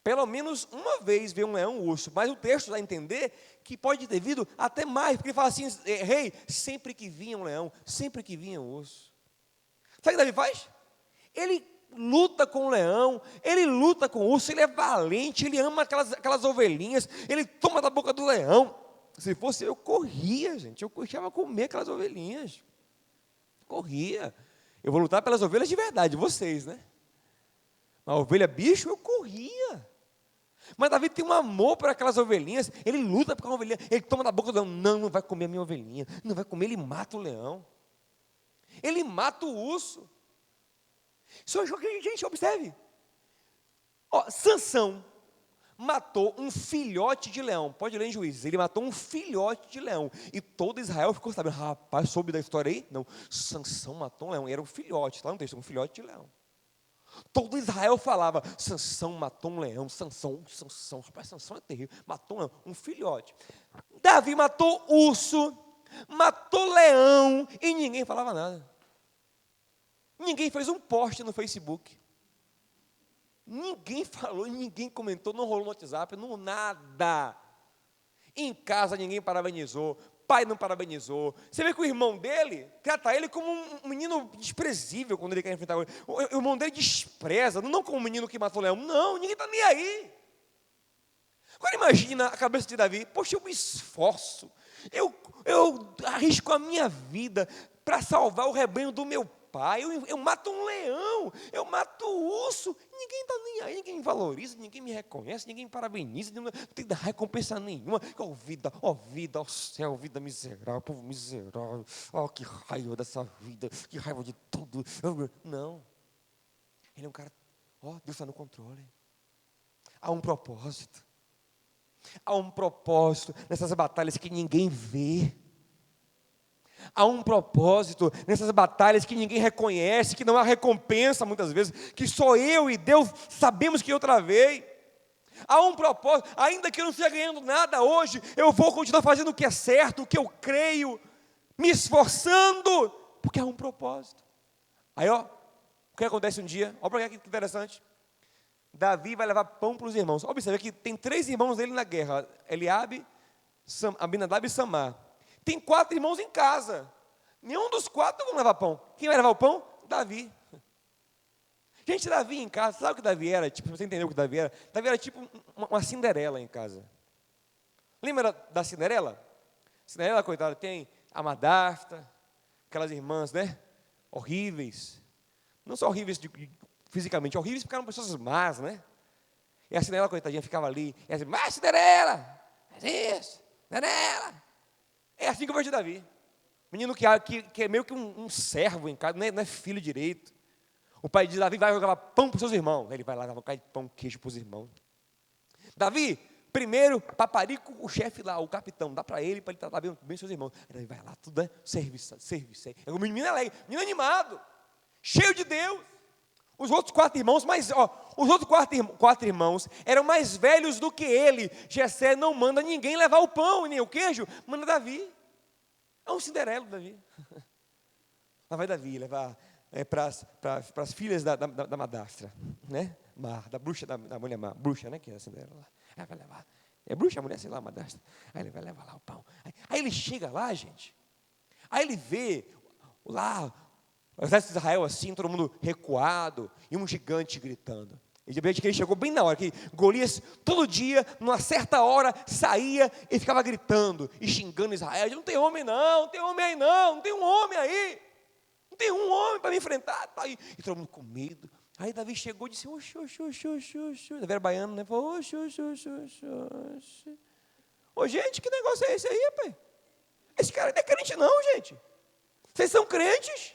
Pelo menos uma vez veio um leão e um urso, mas o texto dá a entender que pode ter vindo até mais, porque ele fala assim, rei, sempre que vinha um leão, sempre que vinha um urso. Sabe o que Davi faz? Ele luta com o leão, ele luta com o urso, ele é valente, ele ama aquelas ovelhinhas, ele toma da boca do leão. Se fosse eu, corria, gente, eu deixava comer aquelas ovelhinhas. Corria. Eu vou lutar pelas ovelhas de verdade, vocês, né? A ovelha bicho, eu corria. Mas Davi tem um amor por aquelas ovelhinhas, ele luta por uma ovelhinha, ele toma da boca do leão, não vai comer a minha ovelhinha, não vai comer, ele mata o leão. Ele mata o urso. Gente, observe. Sansão matou um filhote de leão. Pode ler em Juízes. Ele matou um filhote de leão. E todo Israel ficou sabendo. Rapaz, soube da história aí? Não. Sansão matou um leão. Era um filhote. Lá no texto, um filhote de leão. Todo Israel falava. Sansão matou um leão. Sansão. Rapaz, Sansão é terrível. Matou um leão. Um filhote. Davi matou urso. Matou leão. E ninguém falava nada. Ninguém fez um post no Facebook. Ninguém falou, ninguém comentou, não rolou no WhatsApp, não nada. Em casa ninguém parabenizou, pai não parabenizou. Você vê que o irmão dele trata ele como um menino desprezível quando ele quer enfrentar ele. O irmão dele despreza, não como um menino que matou o leão. Não, ninguém está nem aí. Agora imagina a cabeça de Davi. Poxa, eu me esforço, eu arrisco a minha vida para salvar o rebanho do meu pai, eu mato um leão, eu mato urso, ninguém está nem aí, ninguém me valoriza, ninguém me reconhece, ninguém me parabeniza, não tem recompensa nenhuma. Ó vida, ó céu, vida miserável, povo miserável, ó que raiva dessa vida, que raiva de tudo. Não, ele é um cara, ó, Deus está no controle. Há um propósito. Há um propósito nessas batalhas que ninguém vê. Há um propósito nessas batalhas que ninguém reconhece, que não há recompensa muitas vezes, que só eu e Deus sabemos que eu travei. Há um propósito, ainda que eu não esteja ganhando nada hoje, eu vou continuar fazendo o que é certo, o que eu creio, me esforçando, porque há um propósito. Aí ó, o que acontece um dia, olha para que interessante. Davi vai levar pão para os irmãos. Observe que tem 3 irmãos dele na guerra: Eliabe, Abinadab e Samar. Tem 4 irmãos em casa. Nenhum dos 4 vão levar pão. Quem vai levar o pão? Davi. Gente, Davi em casa, sabe o que Davi era? Tipo, você entendeu o que Davi era? Davi era tipo uma Cinderela em casa. Lembra da Cinderela? Cinderela, coitada, tem a Madafta, aquelas irmãs, né? Horríveis. Não só horríveis fisicamente, horríveis porque eram pessoas más, né? E a Cinderela, coitadinha, ficava ali, e assim, mas Cinderela, faz isso, Cinderela. É assim que eu vejo Davi. Menino que é meio que um servo em casa, não é filho direito. O pai de Davi vai jogar pão para os seus irmãos. Ele vai lá, vai pão, queijo para os irmãos. Davi, primeiro, paparico, o chefe lá, o capitão, dá para ele tratar bem os seus irmãos. Aí Davi vai lá, tudo é serviço. É um menino alegre, menino animado, cheio de Deus. Os outros 4 irmãos, os outros 4 irmãos eram mais velhos do que ele. Jessé não manda ninguém levar o pão e nem o queijo, manda Davi. É um Cinderelo, Davi. Lá vai Davi levar para as filhas da Madastra, né? Da bruxa, da mulher má, bruxa, né? Que é a Cinderela. Aí vai levar. É bruxa a mulher, sei lá, Madastra. Aí ele vai levar lá o pão. Aí ele chega lá, gente. Aí ele vê lá o exército de Israel assim, todo mundo recuado, e um gigante gritando. E de repente ele chegou bem na hora, que Golias, todo dia, numa certa hora, saía e ficava gritando, e xingando Israel. Não tem homem não, não tem homem aí não tem um homem aí. Não tem um homem para me enfrentar. Tá aí. E todo mundo com medo. Aí Davi chegou e disse, oxi. Davi era baiano, né? Falou, oxi. Ô gente, que negócio é esse aí, pai? Esse cara não é crente não, gente. Vocês são crentes?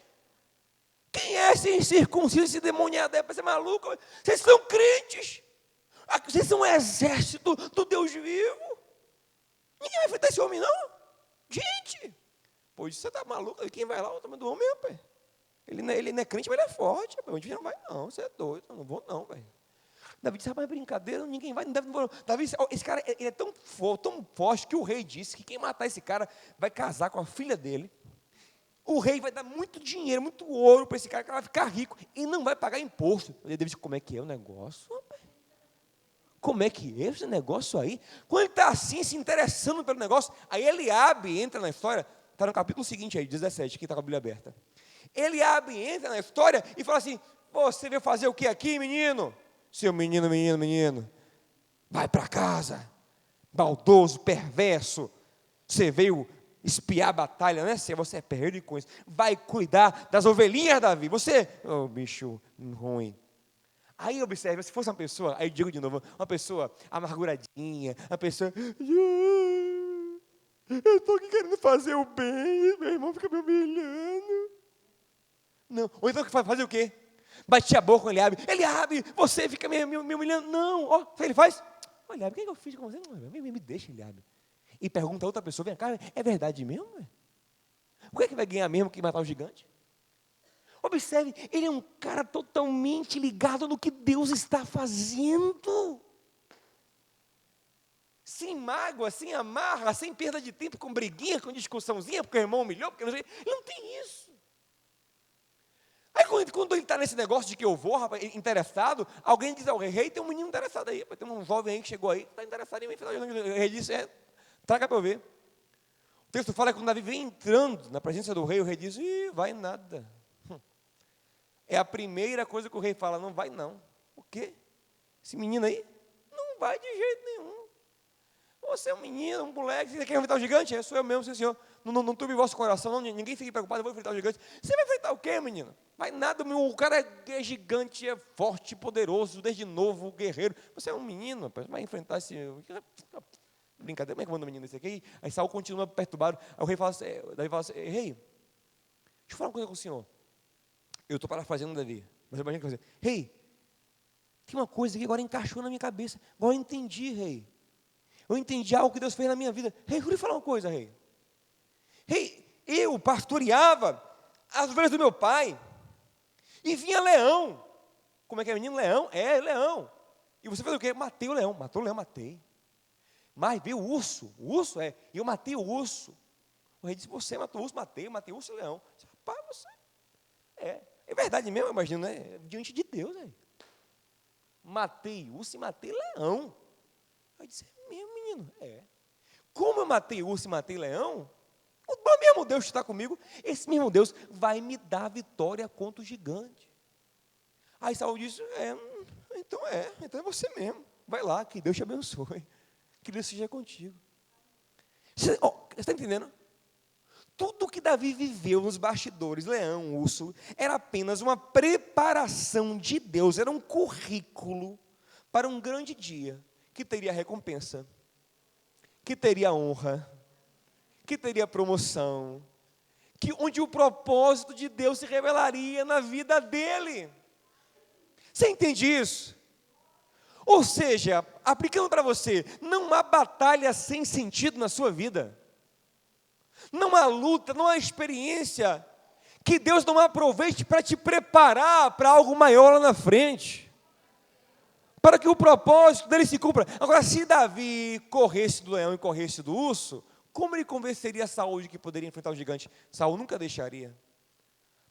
Quem é esse incircunciso, esse demoniado aí, para ser maluco? Vocês são crentes. Vocês são um exército do Deus vivo. Ninguém vai enfrentar esse homem, não. Gente, pois você está maluco? Quem vai lá? O tamanho do homem, rapaz. Ele não é crente, mas ele é forte. Rapaz. Onde não vai, não. Você é doido. Eu não vou, não, velho. Davi disse, rapaz, é brincadeira, ninguém vai, não deve. Não. Davi disse, esse cara ele é tão forte que o rei disse que quem matar esse cara vai casar com a filha dele. O rei vai dar muito dinheiro, muito ouro para esse cara, que ele vai ficar rico e não vai pagar imposto. Ele disse, como é que é o negócio? Como é que é esse negócio aí? Quando ele está assim, se interessando pelo negócio, aí Eliabe entra na história, está no capítulo seguinte aí, 17, quem está com a Bíblia aberta. Eliabe entra na história e fala assim, você veio fazer o que aqui, menino? Seu menino, vai para casa, maldoso, perverso, você veio espiar a batalha, né? Se você é perdido com isso, vai cuidar das ovelhinhas, Davi. Você, bicho ruim. Aí observe, se fosse uma pessoa, aí digo de novo, uma pessoa amarguradinha, uma pessoa, eu estou aqui querendo fazer o bem, meu irmão fica me humilhando. Não, ou então fazer o quê? Batia a boca com Eliabe, você fica me humilhando. Não, ó, sabe o que ele faz? Olha, o que eu fiz com você? Me deixa, Eliabe. E pergunta a outra pessoa, vem cá, é verdade mesmo? O que é que vai ganhar mesmo que matar o gigante? Observe, ele é um cara totalmente ligado no que Deus está fazendo. Sem mágoa, sem amarra, sem perda de tempo, com briguinha, com discussãozinha, porque o irmão humilhou, porque não sei. Ele não tem isso. Aí quando ele está nesse negócio de que eu vou, rapaz, interessado, alguém diz, o rei tem um menino interessado aí, tem um jovem aí que chegou aí, está interessado em mim. O rei disse, traga para eu ver. O texto fala que quando Davi vem entrando na presença do rei, o rei diz, vai nada. É a primeira coisa que o rei fala, não vai não. O quê? Esse menino aí? Não vai de jeito nenhum. Você é um menino, um moleque, você quer enfrentar o gigante? Sou eu mesmo, sim, senhor. Não turbe o vosso coração, não, ninguém fique preocupado, eu vou enfrentar o gigante. Você vai enfrentar o quê, menino? Vai nada, o cara é gigante, é forte, poderoso, desde novo, guerreiro. Você é um menino, rapaz, vai enfrentar esse... Brincadeira, como é que manda um menino desse aqui? Aí Saul continua perturbado. Aí o rei fala assim, Davi fala assim, rei, deixa eu falar uma coisa com o senhor. Eu estou parafraseando Davi, mas eu imagino que você, rei, tem uma coisa que agora encaixou na minha cabeça. Agora eu entendi, rei. Eu entendi algo que Deus fez na minha vida. Rei, eu vou lhe falar uma coisa, rei. Rei, eu pastoreava as ovelhas do meu pai e vinha leão. Como é que é, menino? Leão? É, leão. E você fez o quê? Matei o leão. Matou o leão, matei. Mas veio o urso. O urso é. E eu matei o urso. O rei disse, você matou o urso? Matei o urso e o leão. Eu disse, rapaz, você... É verdade mesmo, eu imagino, né? Diante de Deus, aí. Matei urso e matei leão. Aí disse, é mesmo, menino? É. Como eu matei urso e matei leão, o mesmo Deus que está comigo, esse mesmo Deus vai me dar vitória contra o gigante. Aí Saul disse, então é você mesmo. Vai lá, que Deus te abençoe. Que Deus seja contigo. Você está entendendo? Tudo que Davi viveu nos bastidores, leão, urso, era apenas uma preparação de Deus, era um currículo para um grande dia, que teria recompensa, que teria honra, que teria promoção, onde o propósito de Deus se revelaria na vida dele. Você entende isso? Ou seja, aplicando para você, não há batalha sem sentido na sua vida. Não há luta, não há experiência que Deus não aproveite para te preparar para algo maior lá na frente. Para que o propósito dele se cumpra. Agora, se Davi corresse do leão e corresse do urso, como ele convenceria Saul de que poderia enfrentar o gigante? Saul nunca deixaria.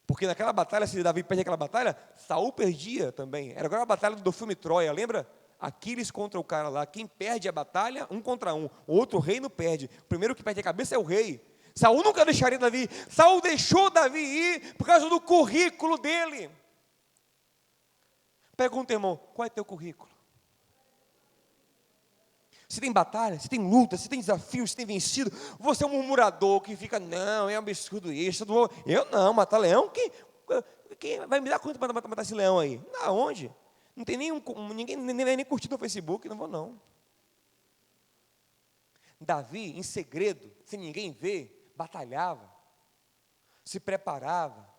Porque naquela batalha, se Davi perde aquela batalha, Saul perdia também. Era agora a batalha do filme Troia, lembra? Aquiles contra o cara lá. Quem perde a batalha, 1 contra 1. O outro rei não perde. O primeiro que perde a cabeça é o rei. Saul nunca deixaria Davi. Saul deixou Davi ir por causa do currículo dele. Pergunta, irmão, qual é teu currículo? Se tem batalha, se tem luta, se tem desafio, se tem vencido, você é um murmurador que fica, não, é um absurdo isso, eu não, matar leão, quem vai me dar conta para matar esse leão aí? Aonde? Não tem ninguém nem curtido no Facebook, não vou não. Davi, em segredo, sem ninguém ver, batalhava, se preparava,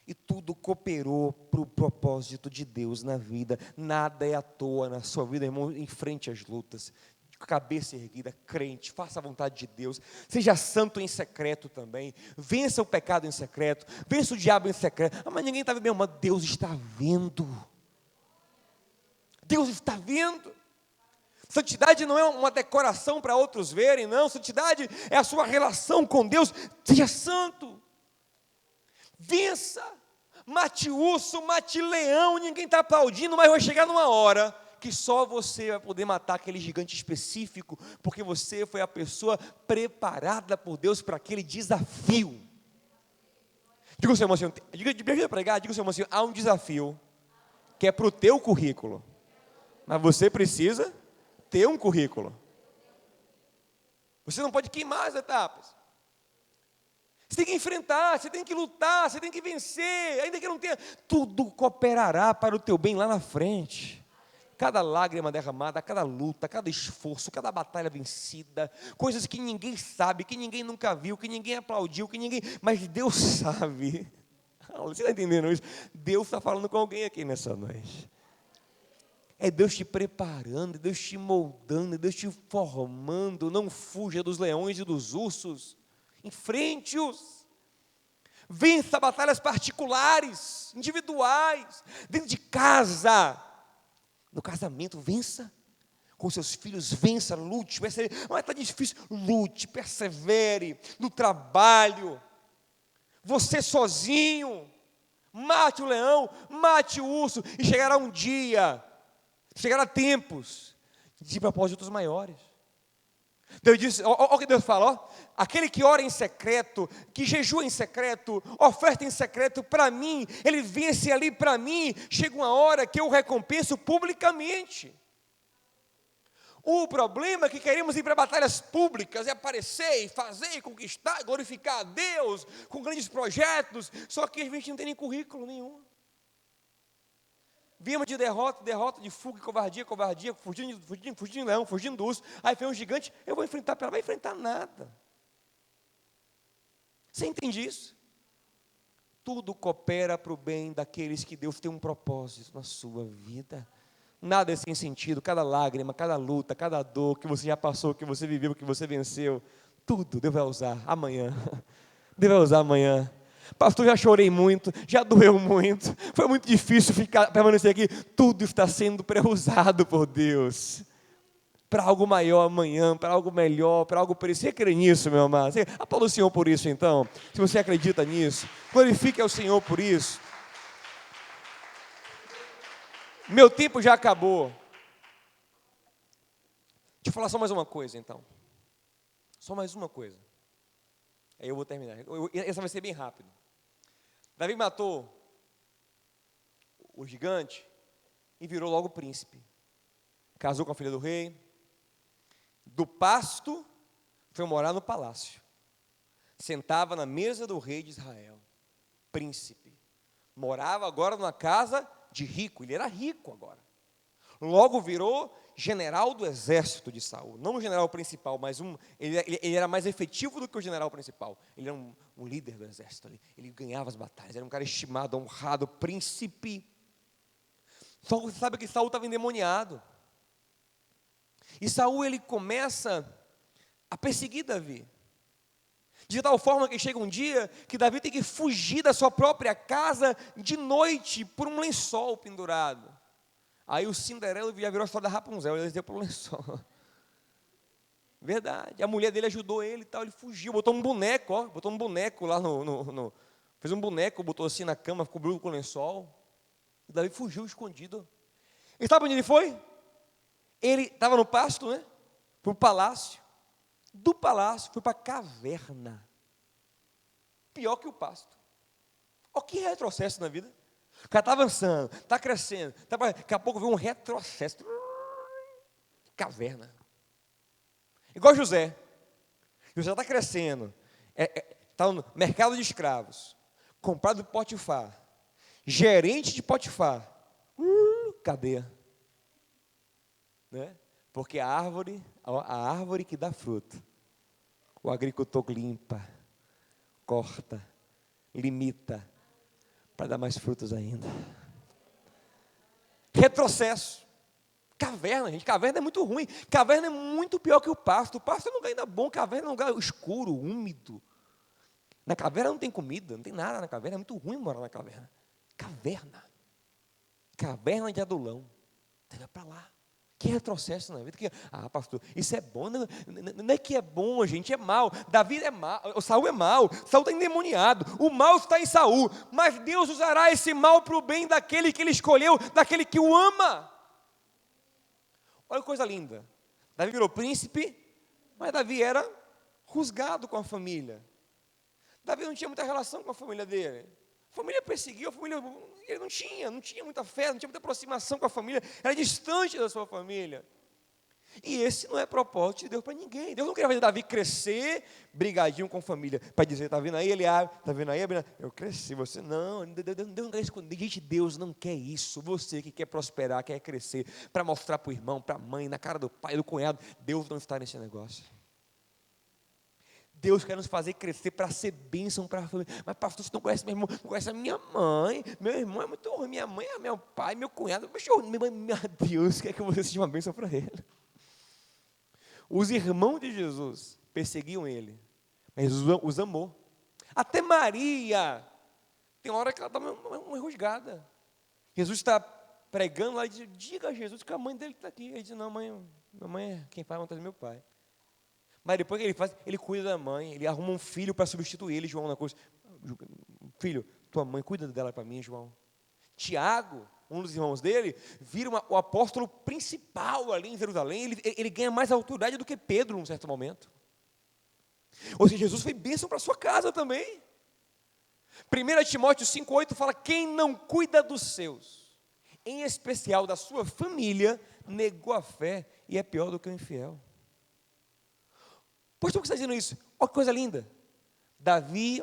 e tudo cooperou para o propósito de Deus na vida. Nada é à toa na sua vida, irmão. Enfrente as lutas, cabeça erguida, crente, faça a vontade de Deus, seja santo em secreto também, vença o pecado em secreto, vença o diabo em secreto. Mas ninguém está vendo, mas Deus está vendo. Deus está vendo. Santidade não é uma decoração para outros verem, não. Santidade é a sua relação com Deus. Seja santo. Vença, mate urso, mate leão, ninguém está aplaudindo, mas vai chegar numa hora que só você vai poder matar aquele gigante específico, porque você foi a pessoa preparada por Deus para aquele desafio. Diga ao seu irmão assim, deixa eu pregar, diga ao seu irmão assim, há um desafio que é para o teu currículo, mas você precisa ter um currículo. Você não pode queimar as etapas. Você tem que enfrentar, você tem que lutar, você tem que vencer, ainda que não tenha, tudo cooperará para o teu bem lá na frente. Cada lágrima derramada, cada luta, cada esforço, cada batalha vencida, coisas que ninguém sabe, que ninguém nunca viu, que ninguém aplaudiu, mas Deus sabe. Você está entendendo isso? Deus está falando com alguém aqui nessa noite. É Deus te preparando, é Deus te moldando, é Deus te formando. Não fuja dos leões e dos ursos. Enfrente-os, vença batalhas particulares, individuais, dentro de casa, no casamento, vença, com seus filhos, vença, lute, persevere, mas está difícil, lute, persevere, no trabalho, você sozinho, mate o leão, mate o urso, e chegará um dia, chegará tempos, de propósitos maiores. Deus disse, olha o que Deus fala, aquele que ora em secreto, que jejua em secreto, oferta em secreto, para mim, ele vence ali para mim, chega uma hora que eu recompenso publicamente. O problema é que queremos ir para batalhas públicas, e aparecer, e fazer, e conquistar, e glorificar a Deus, com grandes projetos, só que a gente não tem nem currículo nenhum. Viemos de derrota, de fuga, covardia, fugindo de leão, fugindo do urso. Aí vem um gigante, eu vou enfrentar, ela vai enfrentar nada. Você entende isso? Tudo coopera para o bem daqueles que Deus tem um propósito na sua vida. Nada é sem sentido, cada lágrima, cada luta, cada dor que você já passou, que você viveu, que você venceu, tudo Deus vai usar amanhã. Deus vai usar amanhã. Pastor, já chorei muito, já doeu muito, foi muito difícil permanecer aqui. Tudo está sendo pré-usado por Deus, para algo maior amanhã, para algo melhor, para algo preciso. Você crê nisso, meu amado? Aplauda o Senhor por isso então, se você acredita nisso, glorifique ao Senhor por isso. Meu tempo já acabou. Deixa eu falar só mais uma coisa então, só mais uma coisa, aí eu vou terminar, essa vai ser bem rápido. Davi matou o gigante e virou logo príncipe. Casou com a filha do rei. Do pasto, foi morar no palácio. Sentava na mesa do rei de Israel. Príncipe. Morava agora numa casa de rico. Ele era rico agora. Logo virou general do exército de Saul. Não o general principal, mas ele era mais efetivo do que o general principal. Ele era um líder do exército ali. Ele ganhava as batalhas. Era um cara estimado, honrado, príncipe. Só que você sabe que Saul estava endemoniado. E Saul, ele começa a perseguir Davi. De tal forma que chega um dia que Davi tem que fugir da sua própria casa de noite por um lençol pendurado. Aí o Cinderela já virou a história da Rapunzel, ele deu para o lençol. Verdade, a mulher dele ajudou ele e tal, ele fugiu, botou um boneco lá fez um boneco, botou assim na cama, cobriu com o lençol. E Davi fugiu escondido. E sabe onde ele foi? Ele estava no pasto, né? Para o palácio. Do palácio foi para a caverna. Pior que o pasto. Olha que retrocesso na vida. O cara está avançando, está crescendo, daqui a pouco vem um retrocesso. Caverna. Igual José. José está crescendo. Está no mercado de escravos. Comprado de Potifar. Gerente de Potifar. Cadeia. Né? Porque a árvore que dá fruto, o agricultor limpa, corta, limita, para dar mais frutos ainda. Retrocesso. Caverna, gente, caverna é muito ruim. Caverna é muito pior que o pasto. O pasto é um lugar ainda bom, caverna é um lugar escuro, úmido. Na caverna não tem comida, não tem nada na caverna, é muito ruim morar na caverna. Caverna de adulão. Vai para lá. Que retrocesso na vida. Pastor, isso é bom? Não é que é bom, gente, é mal. Davi é mal, Saul é mal, Saul está endemoniado, o mal está em Saul, mas Deus usará esse mal para o bem daquele que ele escolheu, daquele que o ama. Olha que coisa linda. Davi virou príncipe, mas Davi era rusgado com a família. Davi não tinha muita relação com a família dele. A família perseguiu, ele não tinha muita fé, não tinha muita aproximação com a família, era distante da sua família. E esse não é propósito de Deus para ninguém. Deus não queria fazer Davi crescer, brigadinho com a família, para dizer, está vendo aí, Eliabe, está vendo aí, eu cresci, você não, Deus não quer esconder. Gente, Deus não quer isso. Você que quer prosperar, quer crescer, para mostrar para o irmão, para a mãe, na cara do pai, do cunhado, Deus não está nesse negócio. Deus quer nos fazer crescer para ser bênção para a família. Mas pastor, você não conhece meu irmão, não conhece a minha mãe. Meu irmão é muito ruim, minha mãe é meu pai, meu cunhado. Meu Deus, quer que você seja uma bênção para ele. Os irmãos de Jesus perseguiam ele, mas Jesus os amou. Até Maria, tem hora que ela dá uma enrosgada. Jesus está pregando lá e diz, diga a Jesus que a mãe dele está aqui. Ele diz, não, minha mãe é quem faz a vontade do meu pai. Mas depois que ele faz, ele cuida da mãe, ele arruma um filho para substituir ele, João, na coisa. Filho, tua mãe, cuida dela para mim, João. Tiago, um dos irmãos dele, vira o apóstolo principal ali em Jerusalém, ele ganha mais autoridade do que Pedro, num certo momento. Ou seja, Jesus foi bênção para a sua casa também. 1 Timóteo 5,8 fala, quem não cuida dos seus, em especial da sua família, negou a fé e é pior do que o infiel. Pastor, por que você está dizendo isso? Olha que coisa linda. Davi,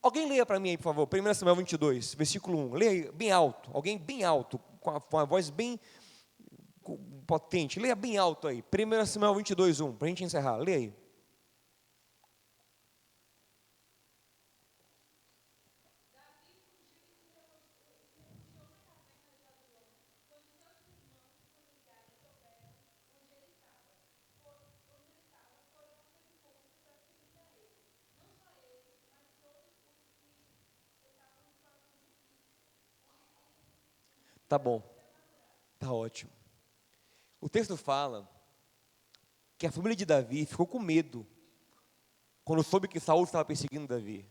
alguém leia para mim aí, por favor, 1 Samuel 22, versículo 1, leia aí, bem alto, alguém bem alto, com a voz bem potente, leia bem alto aí, 1 Samuel 22, 1, para a gente encerrar, leia aí. Tá bom, tá ótimo. O texto fala que a família de Davi ficou com medo quando soube que Saul estava perseguindo Davi.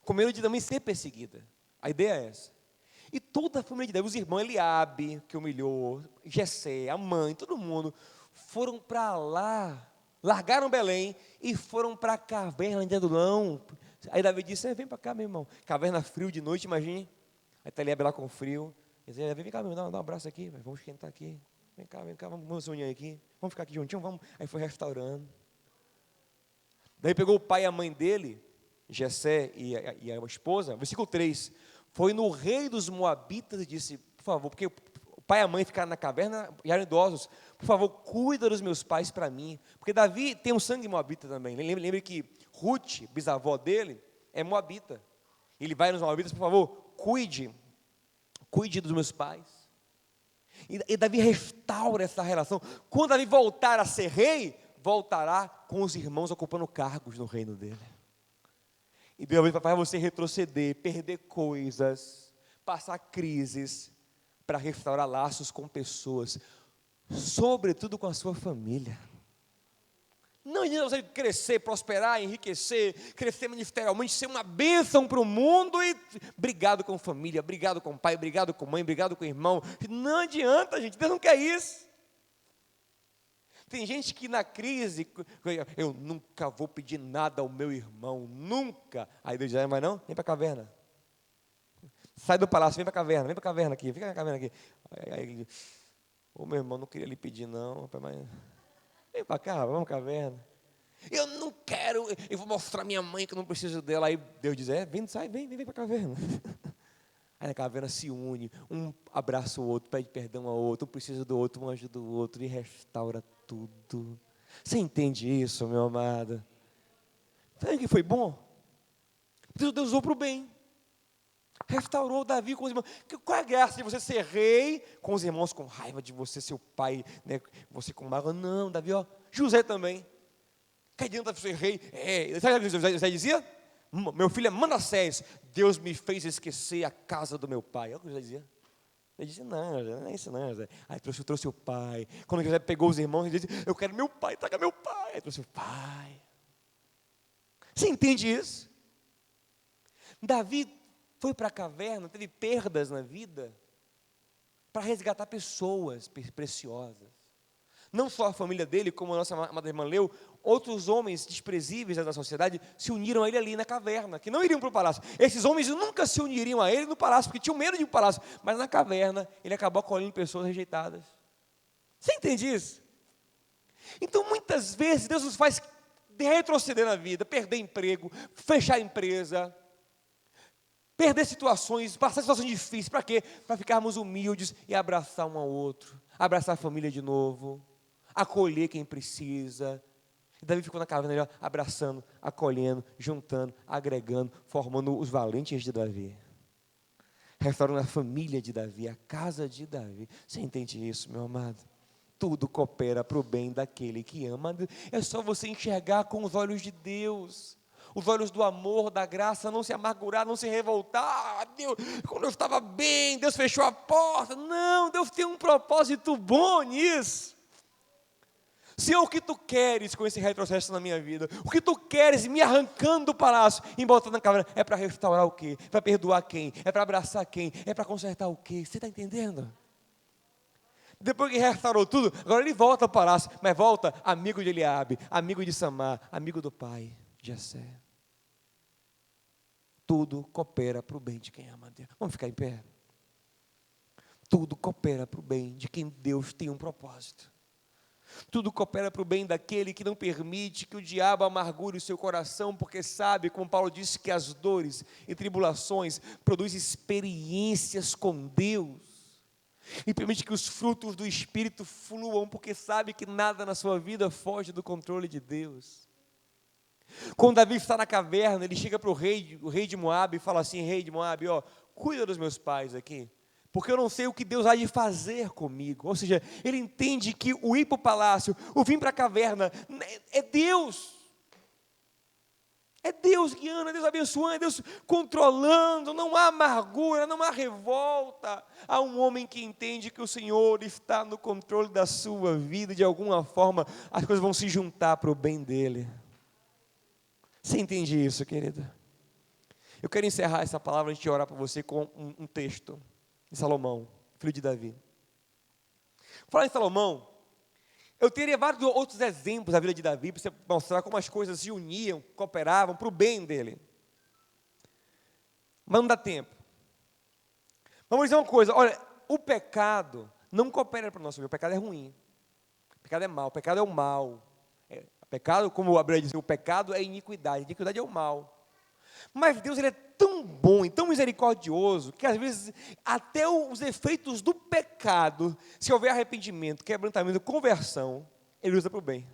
Com medo de também ser perseguida. A ideia é essa. E toda a família de Davi, os irmãos, Eliabe, que humilhou, Jessé, a mãe, todo mundo, foram para lá, largaram Belém e foram para a caverna de Adulão. Aí Davi disse, vem para cá, meu irmão. Caverna frio de noite, imagine. Aí está Eliabe lá com frio. Ele disse, vem cá, meu irmão, dá um abraço aqui, vamos esquentar aqui. Vem cá, vamos se unir aqui. Vamos ficar aqui juntinho, vamos. Aí foi restaurando. Daí pegou o pai e a mãe dele, Jessé e a esposa, versículo 3, foi no rei dos Moabitas e disse, por favor, porque o pai e a mãe ficaram na caverna e eram idosos, por favor, cuida dos meus pais para mim, porque Davi tem um sangue moabita também, lembre que Ruth, bisavó dele, é moabita, ele vai nos Moabitas, por favor, cuide dos meus pais, e Davi restaura essa relação, quando Davi voltar a ser rei, voltará com os irmãos ocupando cargos no reino dele. E Deus vai fazer você retroceder, perder coisas, passar crises, para restaurar laços com pessoas, sobretudo com a sua família. Não adianta você crescer, prosperar, enriquecer, crescer ministerialmente, ser uma bênção para o mundo e brigado com família, brigado com pai, brigado com mãe, brigado com irmão. Não adianta, gente, Deus não quer isso. Tem gente que na crise, eu nunca vou pedir nada ao meu irmão, nunca. Aí Deus diz, mas não, vem para a caverna. Sai do palácio, vem para a caverna aqui, fica na caverna aqui. Aí, meu irmão, não queria lhe pedir não, mas vem para cá, vamos para a caverna. Eu não quero, eu vou mostrar minha mãe que eu não preciso dela. Aí Deus diz, vem para a caverna. Aí a caverna se une, um abraça o outro, pede perdão ao outro, um precisa do outro, um ajuda o outro e restaura tudo. Você entende isso, meu amado? Sabe que foi bom? Deus usou para o bem. Restaurou Davi com os irmãos. Qual é a graça de você ser rei com os irmãos com raiva de você, seu pai, né, você com mágoa? Não, Davi, José também. Que adianta ser rei? Sabe o que José dizia? Meu filho é Manassés, Deus me fez esquecer a casa do meu pai. Olha o que José dizia. Ele disse, não é isso não, José. Aí trouxe o pai. Quando José pegou os irmãos, ele disse, eu quero meu pai, traga meu pai. Aí trouxe o pai. Você entende isso? Davi foi para a caverna, teve perdas na vida, para resgatar pessoas preciosas. Não só a família dele, como a nossa amada irmã leu, outros homens desprezíveis da sociedade se uniram a ele ali na caverna, que não iriam para o palácio. Esses homens nunca se uniriam a ele no palácio, porque tinham medo de ir para o palácio. Mas na caverna, ele acabou acolhendo pessoas rejeitadas. Você entende isso? Então, muitas vezes, Deus nos faz retroceder na vida, perder emprego, fechar a empresa, perder situações, passar situações difíceis. Para quê? Para ficarmos humildes e abraçar um ao outro, abraçar a família de novo, acolher quem precisa. E Davi ficou na caverna, abraçando, acolhendo, juntando, agregando, formando os valentes de Davi, restaurando a família de Davi, a casa de Davi. Você entende isso, meu amado? Tudo coopera para o bem daquele que ama. É só você enxergar com os olhos de Deus, os olhos do amor, da graça, não se amargurar, não se revoltar. Deus, quando eu estava bem, Deus fechou a porta. Não, Deus tem um propósito bom nisso. Senhor, o que tu queres com esse retrocesso na minha vida? O que tu queres me arrancando do palácio e me botando na caverna? É para restaurar o quê? É para perdoar quem? É para abraçar quem? É para consertar o quê? Você está entendendo? Depois que restaurou tudo, agora ele volta ao palácio, mas volta amigo de Eliabe, amigo de Samar, amigo do pai, Jessé. Tudo coopera para o bem de quem ama a Deus. Vamos ficar em pé? Tudo coopera para o bem de quem Deus tem um propósito. Tudo coopera para o bem daquele que não permite que o diabo amargure o seu coração, porque sabe, como Paulo disse, que as dores e tribulações produzem experiências com Deus, e permite que os frutos do Espírito fluam, porque sabe que nada na sua vida foge do controle de Deus. Quando Davi está na caverna, ele chega para o rei de Moabe, e fala assim: rei de Moabe, cuida dos meus pais aqui, porque eu não sei o que Deus há de fazer comigo. Ou seja, ele entende que o ir para o palácio, o vir para a caverna, é Deus. É Deus guiando, é Deus abençoando, é Deus controlando. Não há amargura, não há revolta. Há um homem que entende que o Senhor está no controle da sua vida. De alguma forma, as coisas vão se juntar para o bem dele. Você entende isso, querida? Eu quero encerrar essa palavra, a gente orar para você com um texto de Salomão, filho de Davi. Falar em Salomão, eu teria vários outros exemplos da vida de Davi, para você mostrar como as coisas se uniam, cooperavam para o bem dele. Mas não dá tempo. Vamos dizer uma coisa, olha, o pecado não coopera para o nosso bem, o pecado é ruim. O pecado é mau, o pecado é o mal. Pecado, como a Bíblia diz, o pecado é iniquidade, iniquidade é o mal. Mas Deus, ele é tão bom e tão misericordioso, que às vezes até os efeitos do pecado, se houver arrependimento, quebrantamento, conversão, ele usa para o bem.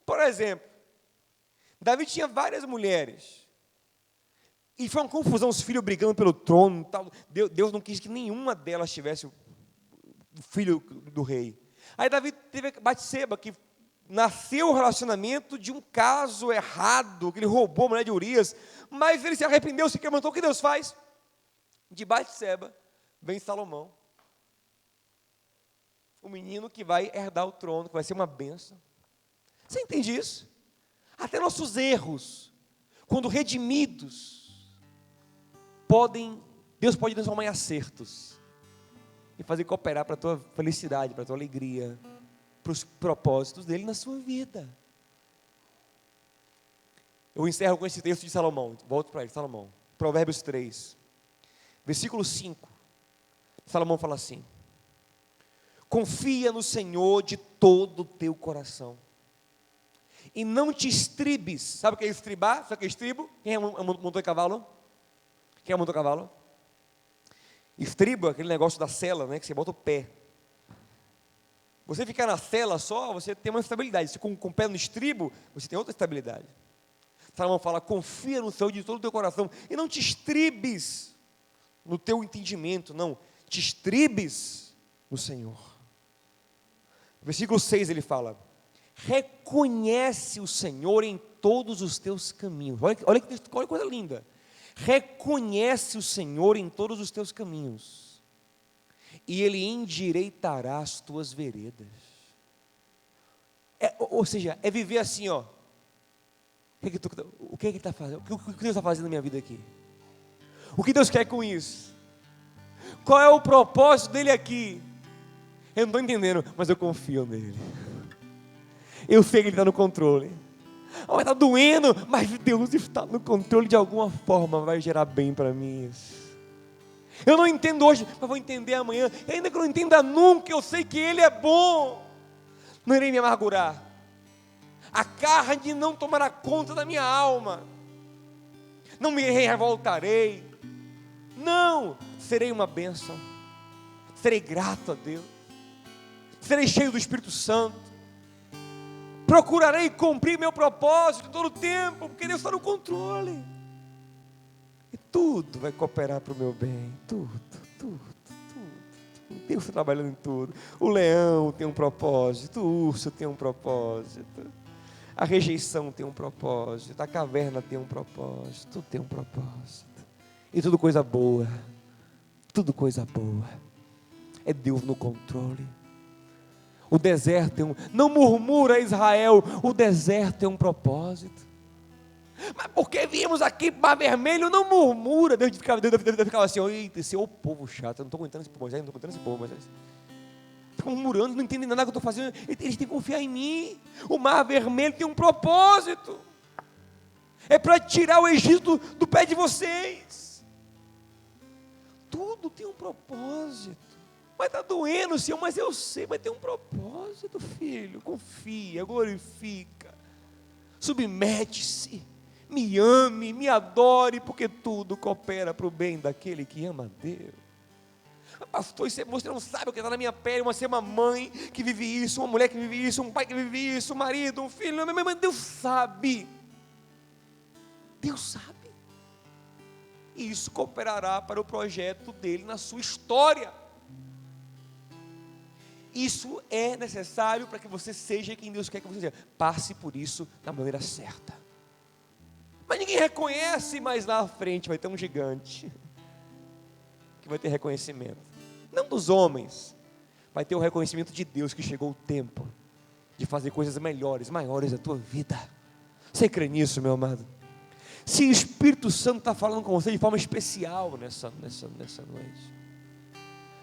Por exemplo, Davi tinha várias mulheres, e foi uma confusão, os filhos brigando pelo trono, tal. Deus não quis que nenhuma delas tivesse o filho do rei. Aí Davi teve Batseba, que nasceu o relacionamento de um caso errado, que ele roubou a mulher de Urias, mas ele se arrependeu, se quebrantou. O que Deus faz? De Batseba vem Salomão, o menino que vai herdar o trono, que vai ser uma bênção. Você entende isso? Até nossos erros, quando redimidos, Deus pode transformar em acertos, e fazer cooperar para a tua felicidade, para a tua alegria, para os propósitos dele na sua vida. Eu encerro com esse texto de Salomão, volto para ele, Salomão, Provérbios 3, versículo 5, Salomão fala assim: confia no Senhor de todo o teu coração, e não te estribes. Sabe o que é estribar? Sabe o que é estribo? Quem montou em cavalo? Quem montou cavalo? Estribo é aquele negócio da sela, né, que você bota o pé. Você ficar na sela só, você tem uma estabilidade. Se com o pé no estribo, você tem outra estabilidade. Salomão fala: confia no Senhor de todo o teu coração, e não te estribes no teu entendimento, não, te estribes no Senhor. Versículo 6 ele fala: reconhece o Senhor em todos os teus caminhos. Olha que coisa linda. Reconhece o Senhor em todos os teus caminhos, e Ele endireitará as tuas veredas. Ou seja, é viver assim, ó. O que Ele está fazendo? O que Deus está fazendo na minha vida aqui? O que Deus quer com isso? Qual é o propósito dele aqui? Eu não estou entendendo, mas eu confio nele. Eu sei que Ele está no controle. Mas está doendo, mas Deus está no controle, de alguma forma vai gerar bem para mim isso. Eu não entendo hoje, mas vou entender amanhã. E ainda que eu não entenda nunca, eu sei que Ele é bom. Não irei me amargurar. A carne não tomará conta da minha alma. Não me revoltarei. Não, serei uma bênção. Serei grato a Deus. Serei cheio do Espírito Santo. Procurarei cumprir meu propósito todo o tempo, porque Deus está no controle. E tudo vai cooperar para o meu bem. Tudo. Deus está trabalhando em tudo. O leão tem um propósito, o urso tem um propósito, a rejeição tem um propósito, a caverna tem um propósito, tudo tem um propósito. E tudo coisa boa. Tudo coisa boa. É Deus no controle. O deserto tem não murmura Israel, o deserto tem um propósito. Mas por que viemos aqui para Mar Vermelho? Não murmura. Deus ficava assim: eita, esse é o povo chato, eu não estou aguentando esse povo, Moisés, não estou aguentando esse povo, Moisés. Ficam murmurando, não entendem nada que eu estou fazendo. Eles têm que confiar em mim. O Mar Vermelho tem um propósito. É para tirar o Egito do pé de vocês. Tudo tem um propósito. Mas está doendo, Senhor, mas eu sei, mas tem um propósito, filho. Confia, glorifica, submete-se, me ame, me adore, porque tudo coopera para o bem daquele que ama a Deus. Pastor, você não sabe o que está na minha pele, você é uma mãe que vive isso, uma mulher que vive isso, um pai que vive isso, um marido, um filho, mas Deus sabe. Deus sabe. E isso cooperará para o projeto dele na sua história. Isso é necessário para que você seja quem Deus quer que você seja. Passe por isso da maneira certa. Mas ninguém reconhece, mas lá à frente vai ter um gigante que vai ter reconhecimento. Não dos homens, vai ter o reconhecimento de Deus, que chegou o tempo de fazer coisas melhores, maiores da tua vida. Você crê nisso, meu amado? Se o Espírito Santo está falando com você de forma especial nessa noite,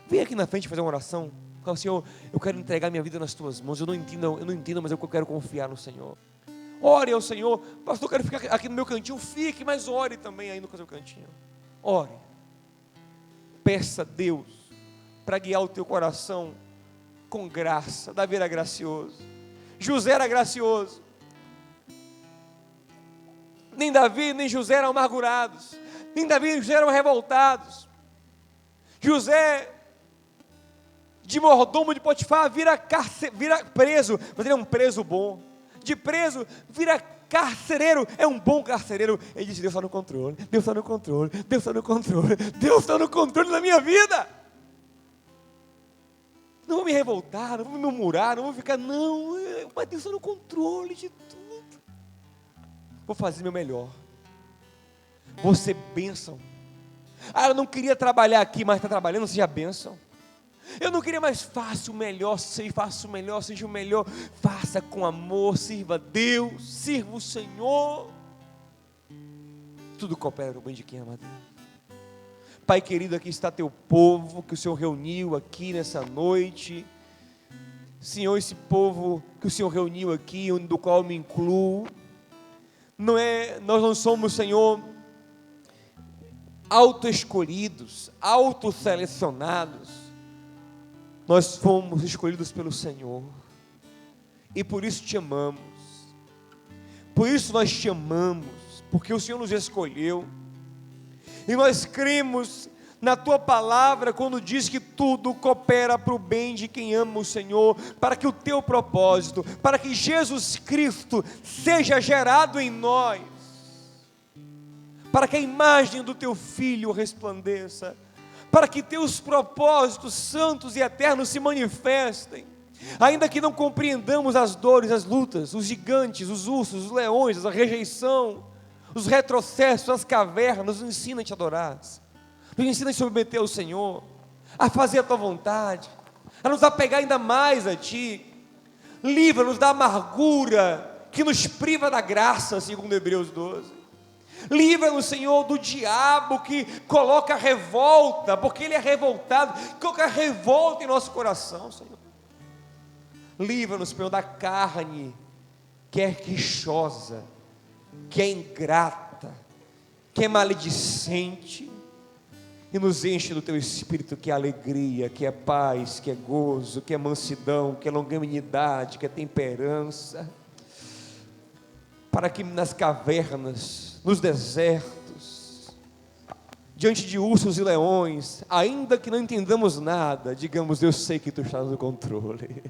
vem aqui na frente fazer uma oração. Fala, Senhor, eu quero entregar minha vida nas tuas mãos. Eu não entendo, mas eu quero confiar no Senhor. Ore ao Senhor. Pastor, eu quero ficar aqui no meu cantinho. Fique, mas ore também aí no seu cantinho. Ore. Peça a Deus para guiar o teu coração com graça. Davi era gracioso, José era gracioso. Nem Davi nem José eram amargurados, nem Davi nem José eram revoltados. José, de mordomo de Potifar, vira preso, mas ele é um preso bom. De preso, vira carcereiro, é um bom carcereiro. Ele diz: Deus está no controle, Deus está no controle, Deus está no controle, Deus está no controle da minha vida. Não vou me revoltar, não vou me murmurar, não vou ficar, não, mas Deus está no controle de tudo. Vou fazer meu melhor. Vou ser bênção. Eu não queria trabalhar aqui, mas está trabalhando, seja bênção. Eu não queria mais, faça o melhor, faça o melhor, seja o melhor. Faça com amor, sirva a Deus, sirva o Senhor. Tudo coopera no bem de quem ama a Deus. Pai querido, aqui está teu povo, que o Senhor reuniu aqui nessa noite. Senhor, esse povo que o Senhor reuniu aqui, do qual eu me incluo, nós não somos, Senhor, auto-escolhidos, auto-selecionados. Nós fomos escolhidos pelo Senhor, e por isso te amamos. Por isso nós te amamos, porque o Senhor nos escolheu. E nós cremos na tua palavra quando diz que tudo coopera para o bem de quem ama o Senhor, para que o teu propósito, para que Jesus Cristo seja gerado em nós, para que a imagem do teu Filho resplandeça, para que teus propósitos santos e eternos se manifestem, ainda que não compreendamos as dores, as lutas, os gigantes, os ursos, os leões, a rejeição, os retrocessos, as cavernas. Nos ensina a te adorar, nos ensina a se submeter ao Senhor, a fazer a tua vontade, a nos apegar ainda mais a ti. Livra-nos da amargura que nos priva da graça, segundo Hebreus 12. Livra-nos, Senhor, do diabo que coloca revolta, porque ele é revoltado, coloca revolta em nosso coração, Senhor. Livra-nos, Senhor, da carne que é queixosa, que é ingrata, que é maledicente, e nos enche do teu Espírito, que é alegria, que é paz, que é gozo, que é mansidão, que é longanimidade, que é temperança, para que nas cavernas, nos desertos, diante de ursos e leões, ainda que não entendamos nada, digamos: eu sei que tu estás no controle.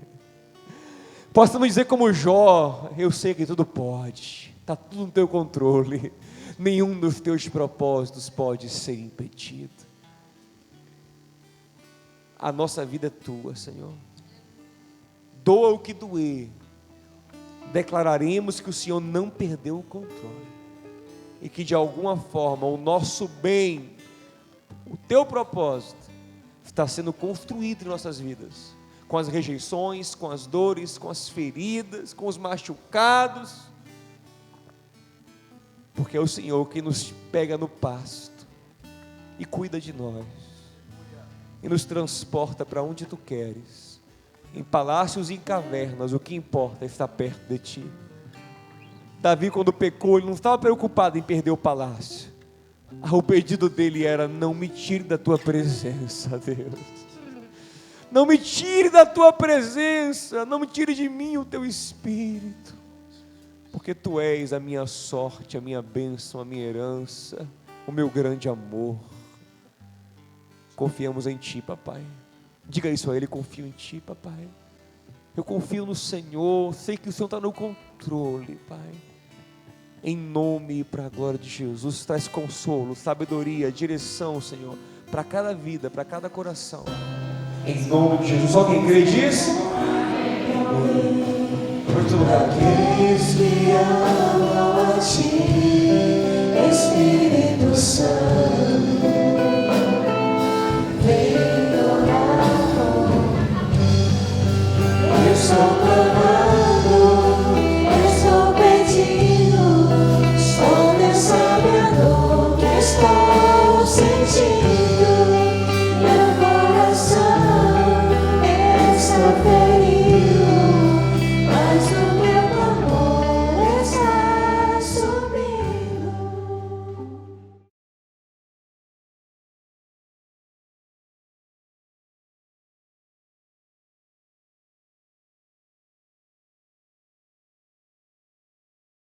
Possamos dizer como Jó: eu sei que tudo pode, está tudo no teu controle, nenhum dos teus propósitos pode ser impedido. A nossa vida é tua, Senhor. Doa o que doer, declararemos que o Senhor não perdeu o controle, e que de alguma forma o nosso bem, o teu propósito, está sendo construído em nossas vidas, com as rejeições, com as dores, com as feridas, com os machucados, porque é o Senhor que nos pega no pasto e cuida de nós, e nos transporta para onde tu queres, em palácios e em cavernas. O que importa é estar perto de ti. Davi, quando pecou, ele não estava preocupado em perder o palácio. O pedido dele era: não me tire da tua presença, Deus. Não me tire da tua presença, não me tire de mim o teu Espírito, porque tu és a minha sorte, a minha bênção, a minha herança, o meu grande amor. Confiamos em ti, papai. Diga isso a ele: confio em ti, papai. Eu confio no Senhor, sei que o Senhor está no controle, pai. Em nome e para a glória de Jesus, traz consolo, sabedoria, direção, Senhor, para cada vida, para cada coração. Em nome de Jesus. Alguém crê disso? Amém. Por todo lugar. Aqueles que amam